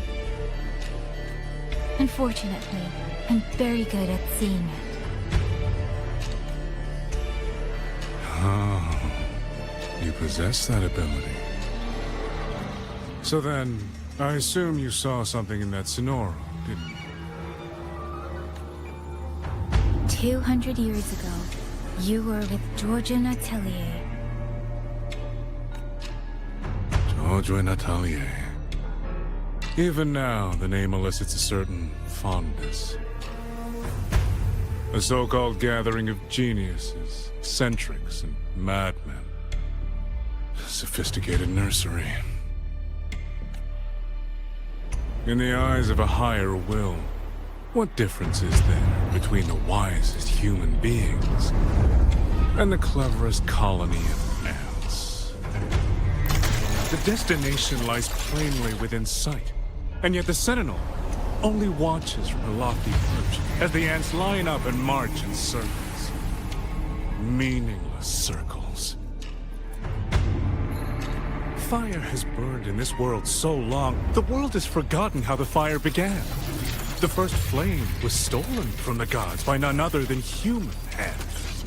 Unfortunately, I'm very good at seeing it. possess that ability. So then, I assume you saw something in that Sonora, didn't you? 200 years ago, you were with Georgia Natelier. Georgia Natelier. Even now, the name elicits a certain fondness. A so-called gathering of geniuses, eccentrics, and madmen. A sophisticated nursery. In the eyes of a higher will, what difference is there between the wisest human beings and the cleverest colony of ants? The destination lies plainly within sight, and yet the Sentinel only watches from her lofty perch as the ants line up and march in circles. Meaningless circles. Fire has burned in this world so long, the world has forgotten how the fire began. The first flame was stolen from the gods by none other than human hands.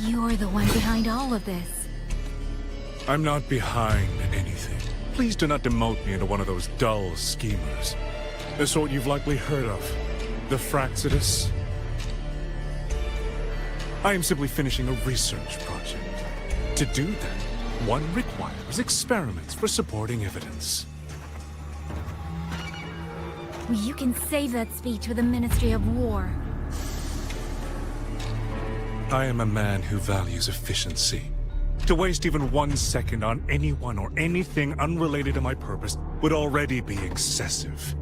You're the one behind all of this. I'm not behind anything. Please do not demote me into one of those dull schemers. The sort you've likely heard of. The Fraxidus. I am simply finishing a research project. To do that, one requires experiments for supporting evidence. You can save that speech with the Ministry of War. I am a man who values efficiency. To waste even 1 second on anyone or anything unrelated to my purpose would already be excessive.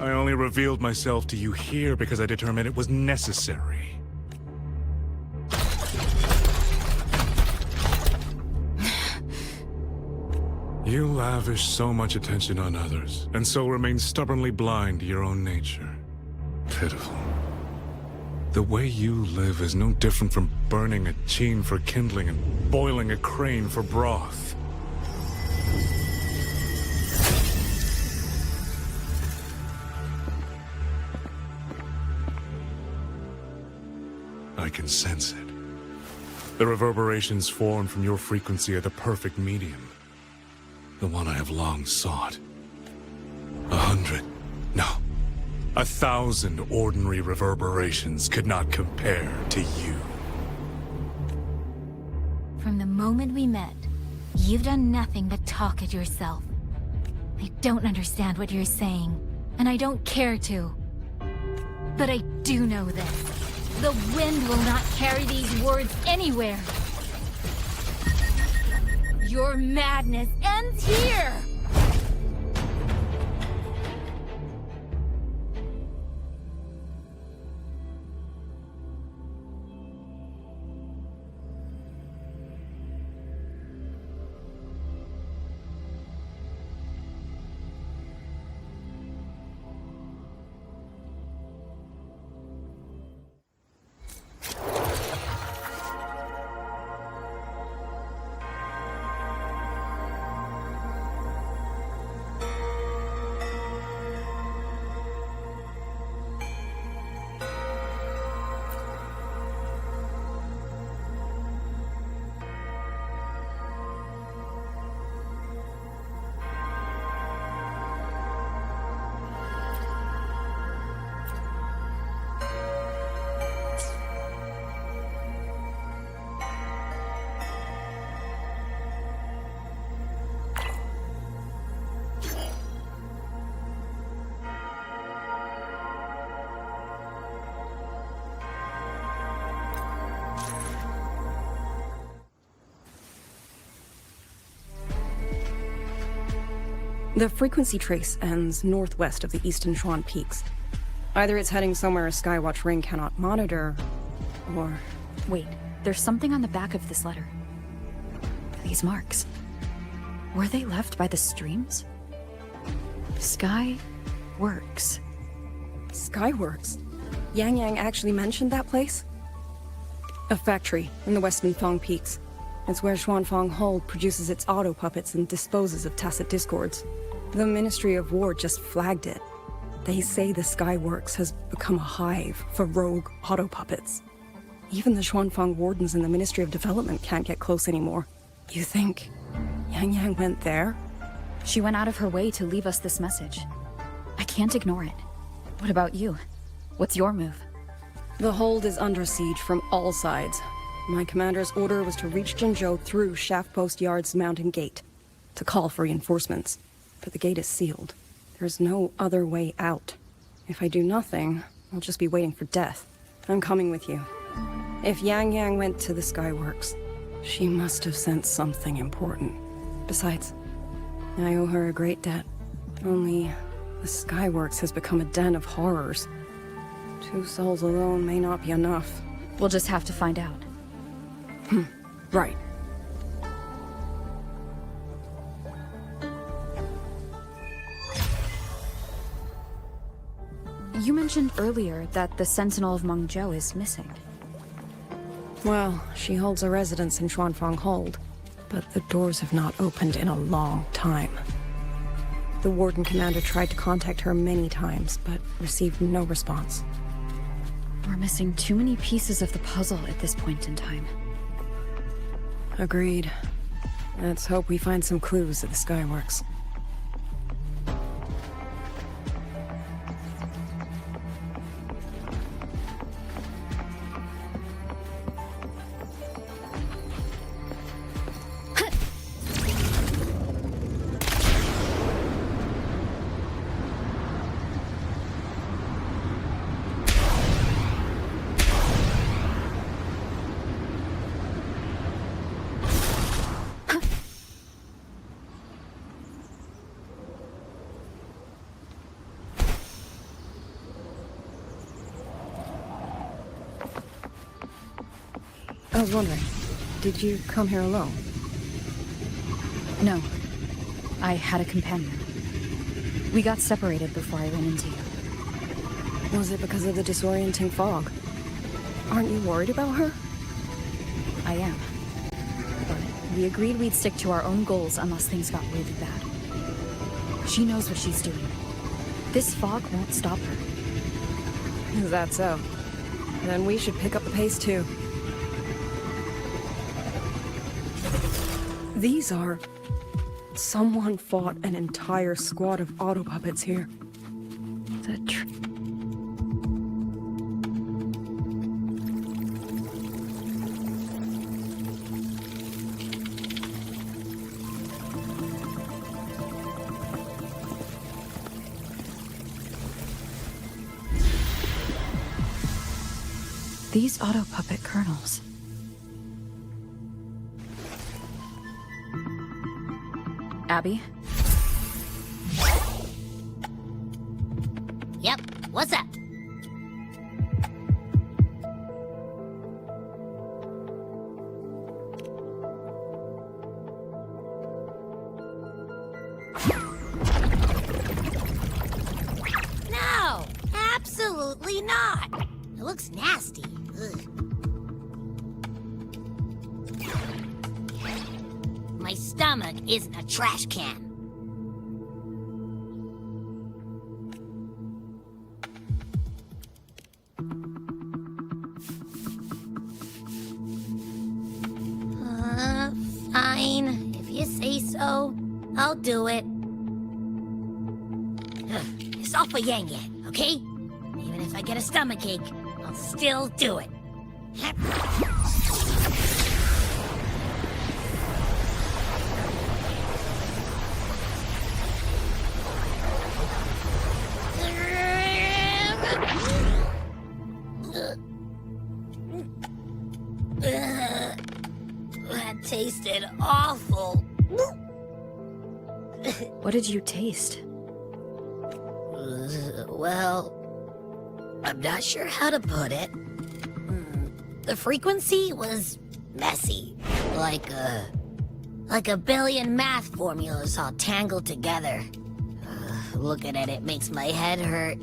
I only revealed myself to you here because I determined it was necessary. You lavish so much attention on others, and so remain stubbornly blind to your own nature. Pitiful. The way you live is no different from burning a cheen for kindling and boiling a crane for broth. I can sense it. The reverberations formed from your frequency are the perfect medium. The one I have long sought. 100, no, 1,000 ordinary reverberations could not compare to you. From the moment we met, you've done nothing but talk at yourself. I don't understand what you're saying, and I don't care to. But I do know this. The wind will not carry these words anywhere. Your madness ends here! The frequency trace ends northwest of the Eastern Shuan Peaks. Either it's heading somewhere a Skywatch ring cannot monitor, or... Wait, there's something on the back of this letter. These marks. Were they left by the streams? Skyworks. Skyworks? Yang Yang actually mentioned that place? A factory in the Western Fong Peaks. It's where Xuanfang Hold produces its auto puppets and disposes of Tacet Discords. The Ministry of War just flagged it. They say the Skyworks has become a hive for rogue auto puppets. Even the Xuanfang Wardens in the Ministry of Development can't get close anymore. You think Yang Yang went there? She went out of her way to leave us this message. I can't ignore it. What about you? What's your move? The hold is under siege from all sides. My commander's order was to reach Jinzhou through Shaft Post Yard's mountain gate, to call for reinforcements. But the gate is sealed. There's no other way out. If I do nothing, I'll just be waiting for death. I'm coming with you. If Yang Yang went to the Skyworks, she must have sent something important. Besides, I owe her a great debt. Only the Skyworks has become a den of horrors. 2 souls alone may not be enough. We'll just have to find out. Right. You mentioned earlier that the Sentinel of Mengzhou is missing. Well, she holds a residence in Xuanfang Hold, but the doors have not opened in a long time. The Warden Commander tried to contact her many times, but received no response. We're missing too many pieces of the puzzle at this point in time. Agreed. Let's hope we find some clues at the Skyworks. I was wondering, did you come here alone? No. I had a companion. We got separated before I ran into you. Was it because of the disorienting fog? Aren't you worried about her? I am. But we agreed we'd stick to our own goals unless things got really bad. She knows what she's doing. This fog won't stop her. Is that so? Then we should pick up the pace too. These are... Someone fought an entire squad of auto puppets here. These auto puppet kernels. Abby? Yep, what's up? No, absolutely not. It looks nasty. Ugh. My stomach isn't a trash can. Fine. If you say so, I'll do it. It's all for Yang Yang, okay? Even if I get a stomachache, I'll still do it. That tasted awful. What did you taste? Well, I'm not sure how to put it. The frequency was messy, like a billion math formulas all tangled together. Looking at it makes my head hurt.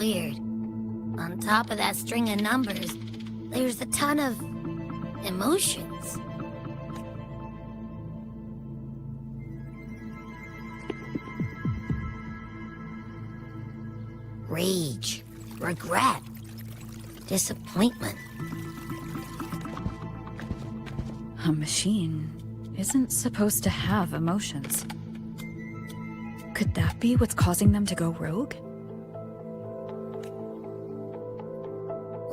weird. On top of that string of numbers, there's a ton of emotions. Rage, regret, disappointment. A machine isn't supposed to have emotions. Could that be what's causing them to go rogue?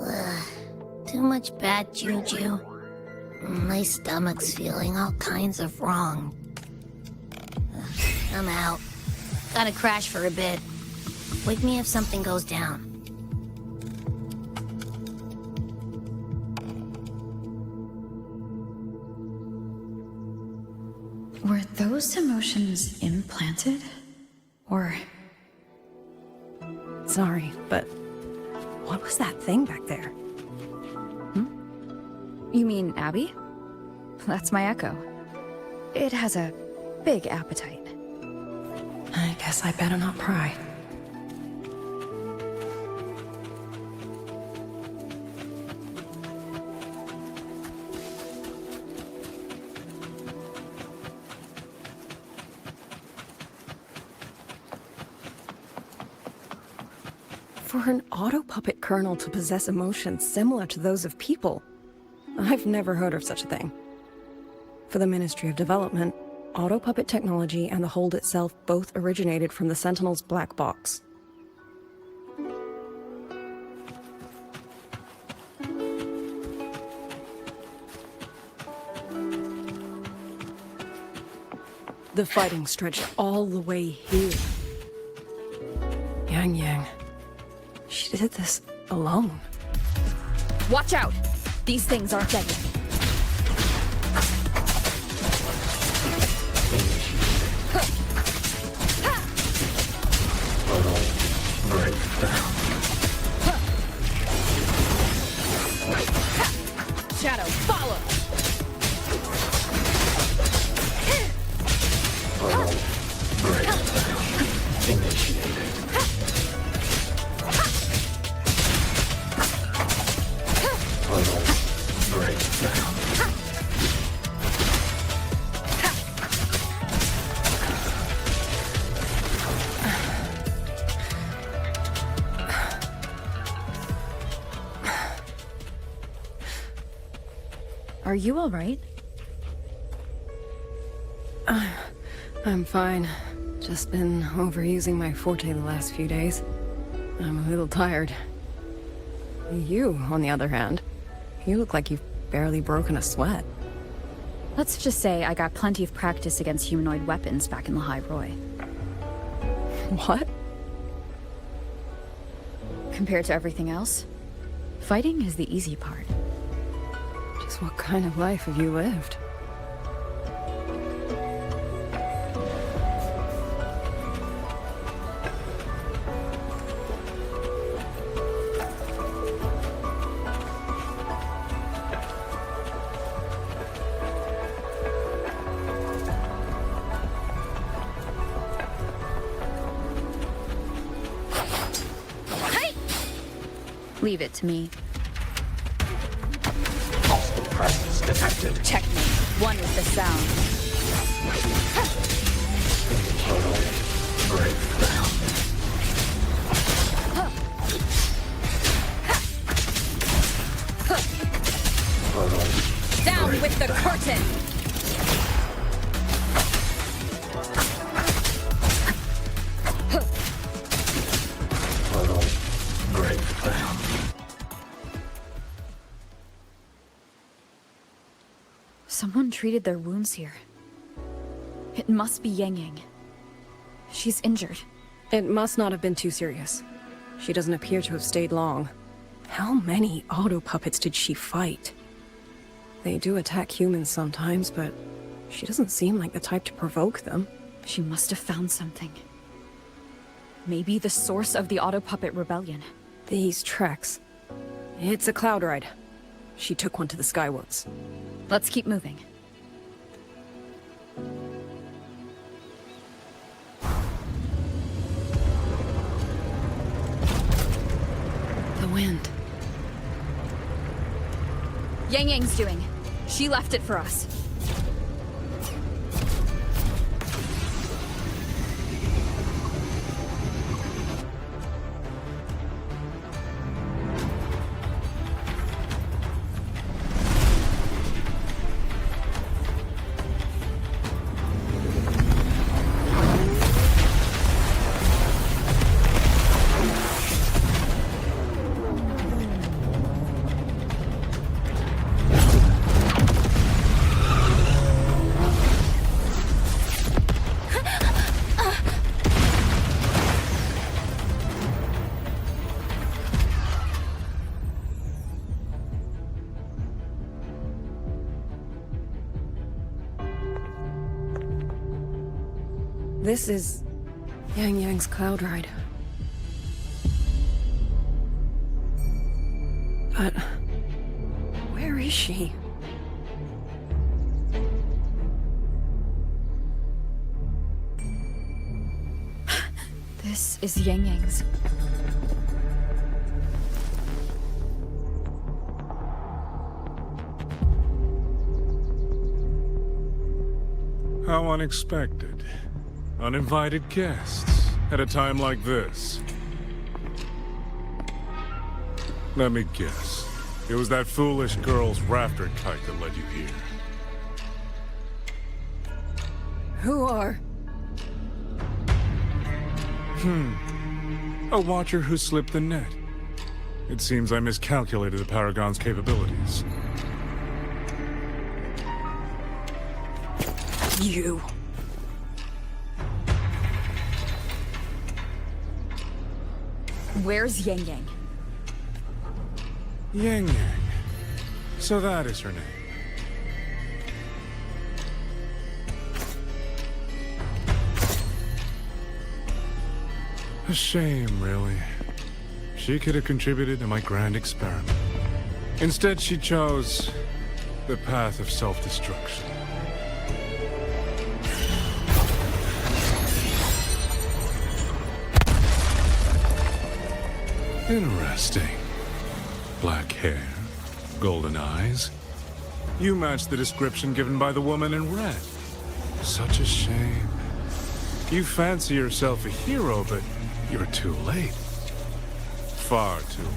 Ugh, too much bad juju. My stomach's feeling all kinds of wrong. Ugh, I'm out. Gotta crash for a bit. Wake me if something goes down. Were those emotions implanted? Or... Sorry, but what was that thing back there? You mean Abby? That's my echo. It has a big appetite. I guess I better not pry. For an auto-puppet kernel to possess emotions similar to those of people, I've never heard of such a thing. For the Ministry of Development, auto-puppet technology and the hold itself both originated from the Sentinel's black box. The fighting stretched all the way here. Yang. She did this alone. Watch out! These things aren't dead yet. Shadow, follow! Are you all right? I'm fine. Just been overusing my forte the last few days. I'm a little tired. You, on the other hand, you look like you've barely broken a sweat. Let's just say I got plenty of practice against humanoid weapons back in the High Roy. What? Compared to everything else, fighting is the easy part. Just what kind of life have you lived? Leave it to me. Hostile presence detected. Checkmate. One with the sound. Down with the curtain! Someone treated their wounds here. It must be Yang Yang. She's injured. It must not have been too serious. She doesn't appear to have stayed long. How many auto-puppets did she fight? They do attack humans sometimes, but she doesn't seem like the type to provoke them. She must have found something. Maybe the source of the auto-puppet rebellion. These treks. It's a cloud ride. She took one to the Skyworks. Let's keep moving. Yang Yang's doing? She left it for us. This is Yang Yang's cloud ride. But where is she? This is Yang Yang's. How unexpected. Uninvited guests at a time like this. Let me guess. It was that foolish girl's rafter kite that led you here. Who are? A watcher who slipped the net. It seems I miscalculated the Paragon's capabilities. You. Where's Yang Yang? Yang Yang. So that is her name. A shame, really. She could have contributed to my grand experiment. Instead, she chose the path of self-destruction. Interesting. Black hair, golden eyes. You match the description given by the woman in red. Such a shame. You fancy yourself a hero, but you're too late. Far too late.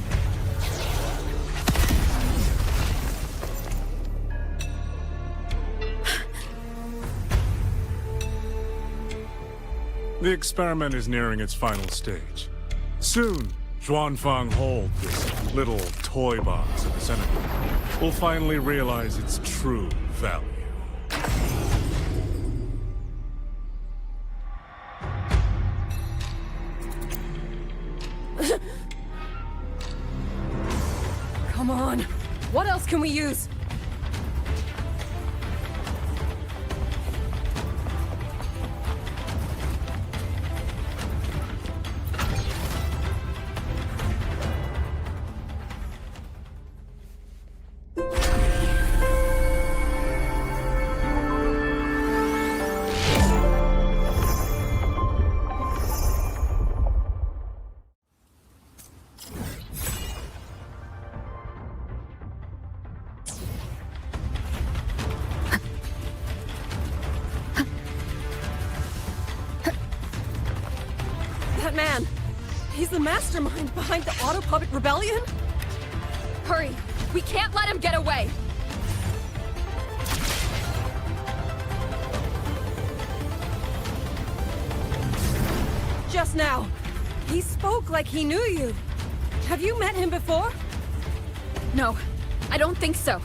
The experiment is nearing its final stage. Soon, Xuanfang Hold, this little toy box at the center, will finally realize its true value. Come on. What else can we use? That man! He's the mastermind behind the Auto Puppet Rebellion? Hurry! We can't let him get away! Just now, he spoke like he knew you. Have you met him before? No, I don't think so.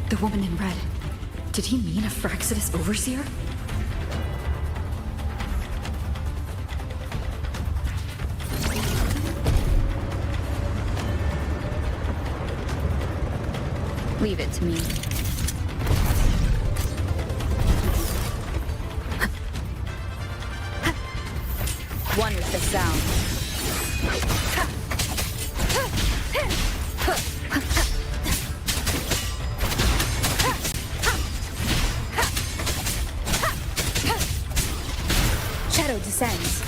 The woman in red. Did he mean a Fraxidus overseer? Leave it to me. One is the sound. Shadow descends.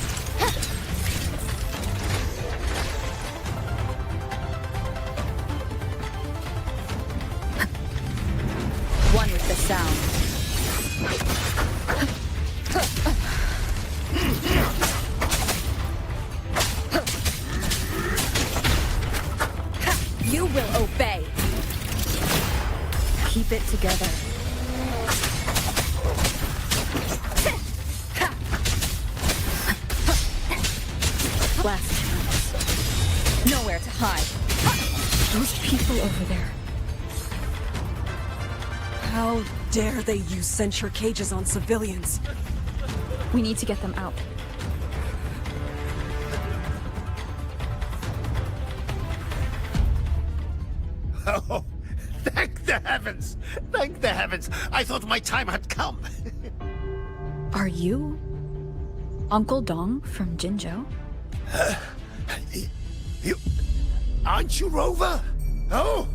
sound. You will obey. Keep it together. Last chance. Nowhere to hide. Those people over there. How dare they use censure cages on civilians? We need to get them out. Oh, thank the heavens! Thank the heavens! I thought my time had come. Are you Uncle Dong from Jinzhou? You... Aren't you Rover? Oh!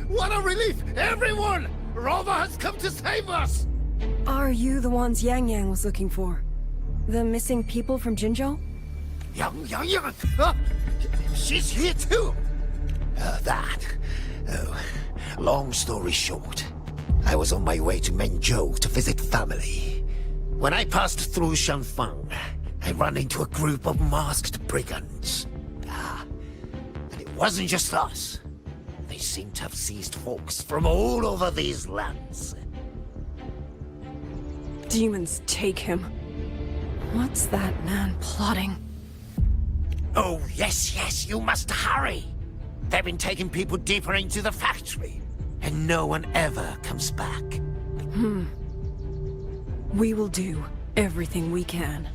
What a relief! Everyone! Rover has come to save us! Are you the ones Yang Yang was looking for? The missing people from Jinzhou? Yang! She's here too! That... Oh, long story short, I was on my way to Menzhou to visit family. When I passed through Shanfang, I ran into a group of masked brigands. And it wasn't just us. They seem to have seized folks from all over these lands. Demons take him. What's that man plotting? Oh, yes, you must hurry. They've been taking people deeper into the factory, and no one ever comes back. We will do everything we can.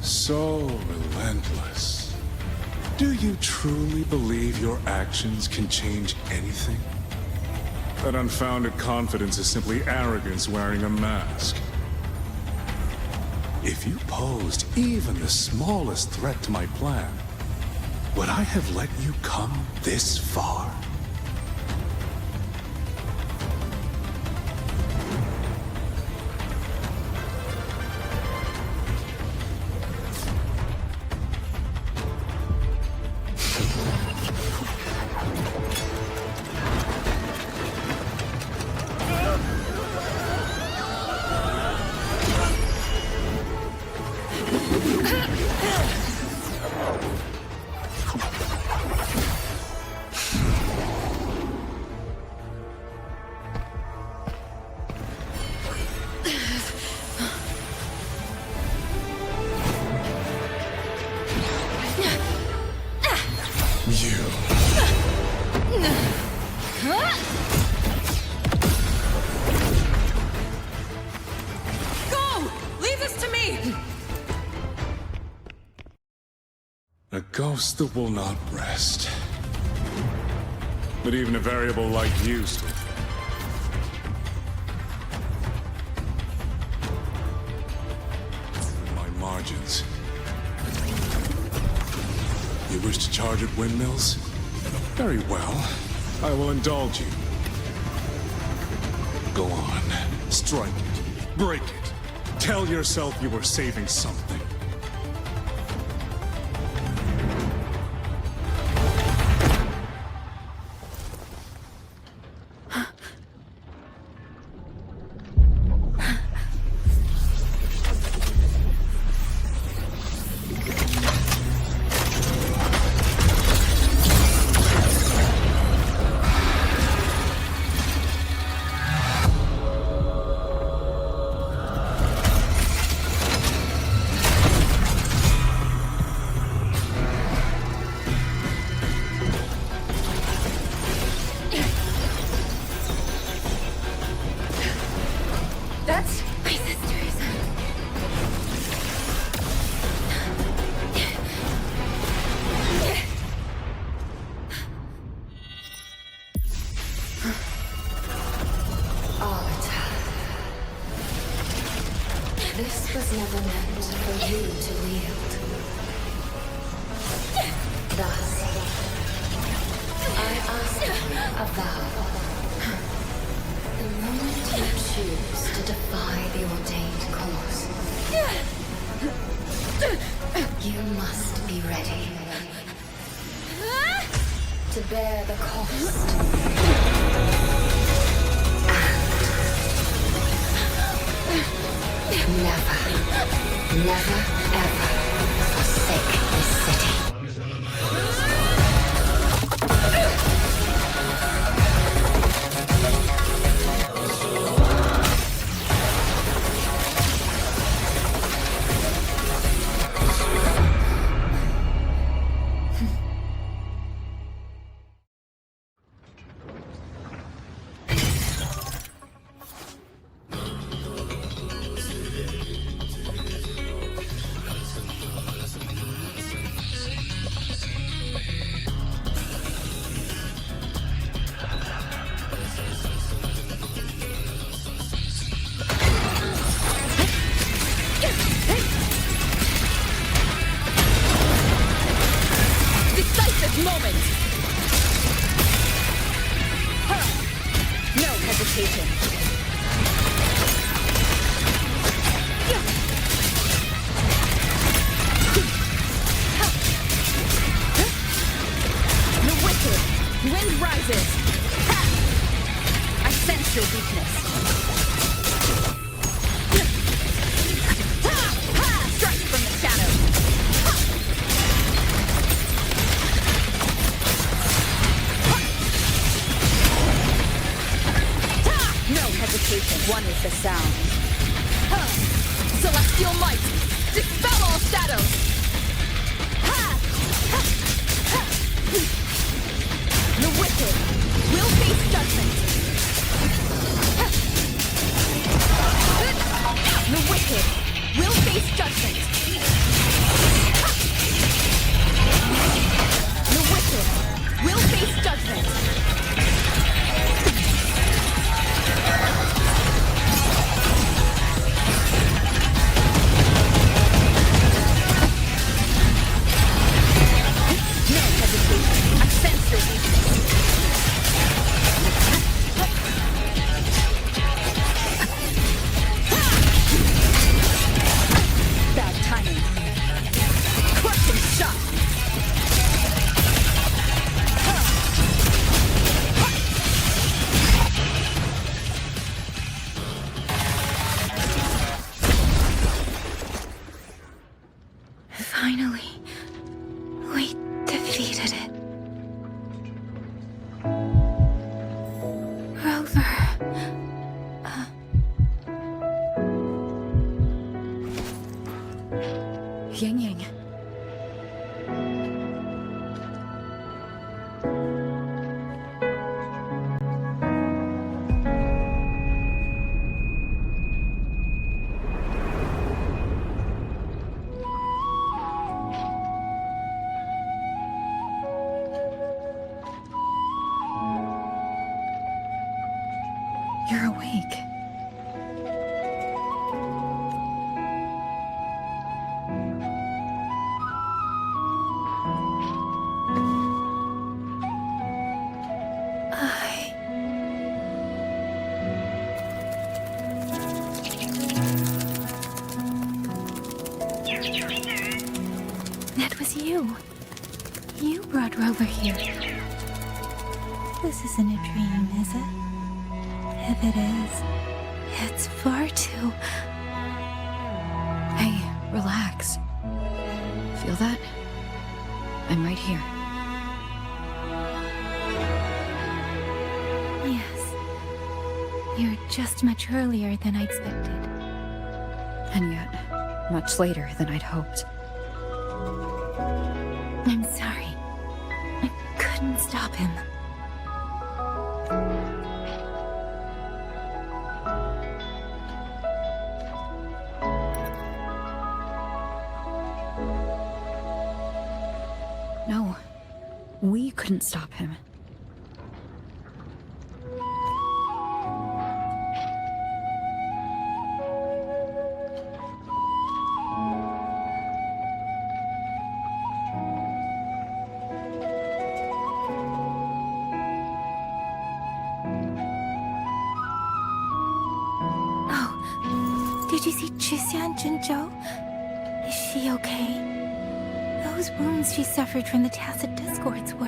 So relentless. Do you truly believe your actions can change anything? That unfounded confidence is simply arrogance wearing a mask. If you posed even the smallest threat to my plan, would I have let you come this far? A ghost that will not rest. But even a variable like you still. My margins. You wish to charge at windmills? Very well. I will indulge you. Go on. Strike it. Break it. Tell yourself you were saving something. This was never meant for you to wield. Thus, I ask you a vow. The moment you choose to defy the ordained course, you must be ready to bear the cost. Never, never, ever forsake this city. Moment! No hesitation. The wicked! Wind rises! Ha! I sense your weakness. Strike from the shadows! One is the sound. Celestial might! Dispel all shadows! The wicked will face judgment! The wicked will face judgment! The wicked will face judgment! That was you. You brought Rover here. This isn't a dream, is it? If it is, it's far too... Hey, relax. Feel that? I'm right here. Yes. You're just much earlier than I expected. And yet, much later than I'd hoped. I'm sorry. I couldn't stop him. No, we couldn't stop him. Did you see Chuxian Junzhou? Is she okay? Those wounds she suffered from the Tacit Discords were...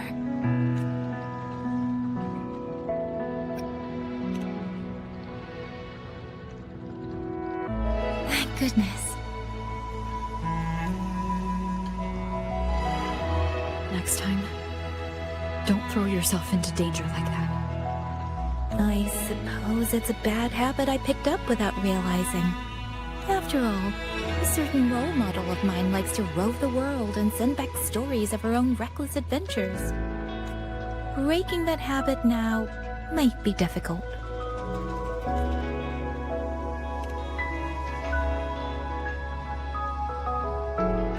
Thank goodness. Next time, don't throw yourself into danger like that. I suppose it's a bad habit I picked up without realizing. After all, a certain role model of mine likes to rove the world and send back stories of her own reckless adventures. Breaking that habit now might be difficult.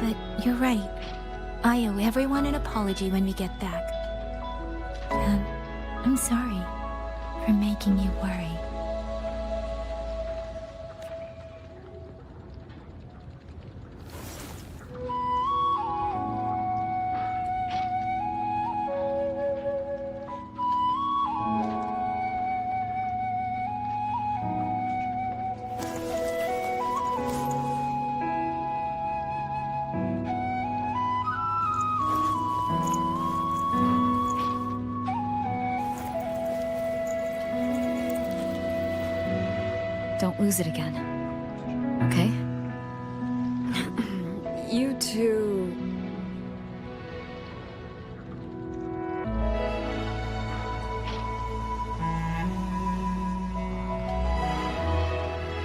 But you're right. I owe everyone an apology when we get back. And I'm sorry for making you worry. Don't lose it again. Okay? You two...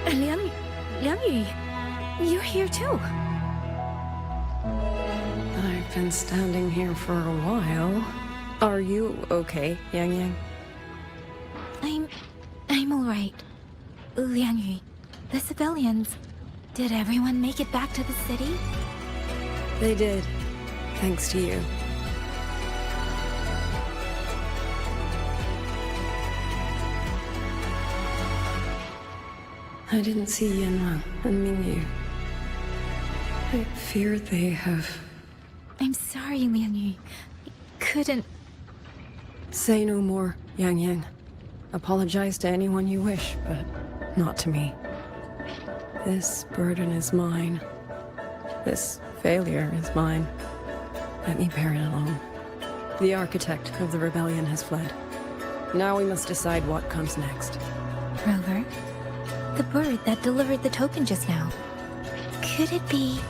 Liang Yu, you're here too. I've been standing here for a while. Are you okay, Yang Yang? I'm all right. Liang Yu, the civilians, did everyone make it back to the city? They did, thanks to you. I didn't see Yanma and Mingyu. I fear they have... I'm sorry, Liang Yu. Couldn't... Say no more, Yang Yang. Apologize to anyone you wish, but not to me. This burden is mine. This failure is mine. Let me bear it alone. The architect of the rebellion has fled. Now we must decide what comes next. Rover? The bird that delivered the token just now. Could it be...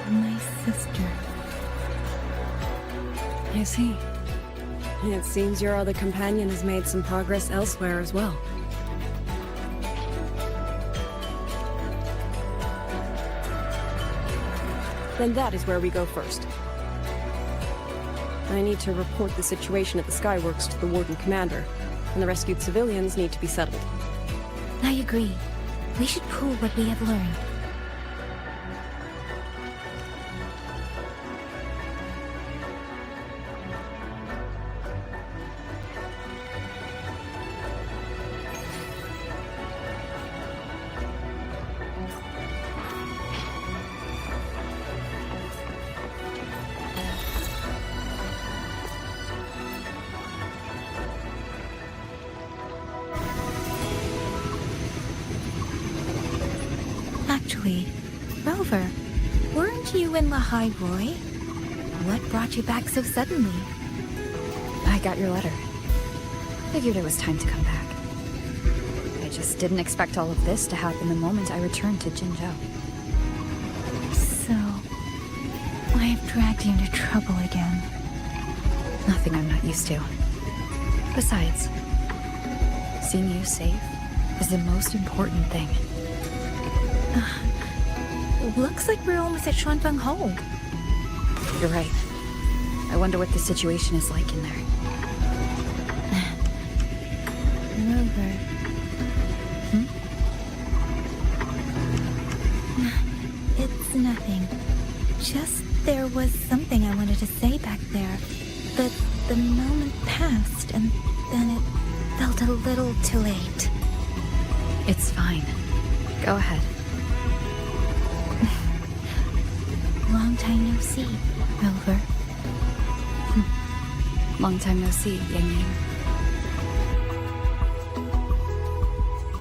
my sister? I see. It seems your other companion has made some progress elsewhere as well. Then that is where we go first. I need to report the situation at the Skyworks to the Warden Commander, and the rescued civilians need to be settled. I agree. We should pool what we have learned. quickly. Rover, weren't you in Lahai Roy? What brought you back so suddenly? I got your letter. Figured it was time to come back. I just didn't expect all of this to happen the moment I returned to Jinzhou. So, I've dragged you into trouble again. Nothing I'm not used to. Besides, seeing you safe is the most important thing. Looks like we're almost at Shuanfeng Hold. You're right. I wonder what the situation is like in there. Rover. It's nothing. Just there was something I wanted to say back there. But the moment passed, and then it felt a little too late. It's fine. Go ahead. Long time no see, Rover. Long time no see, Yang Yang.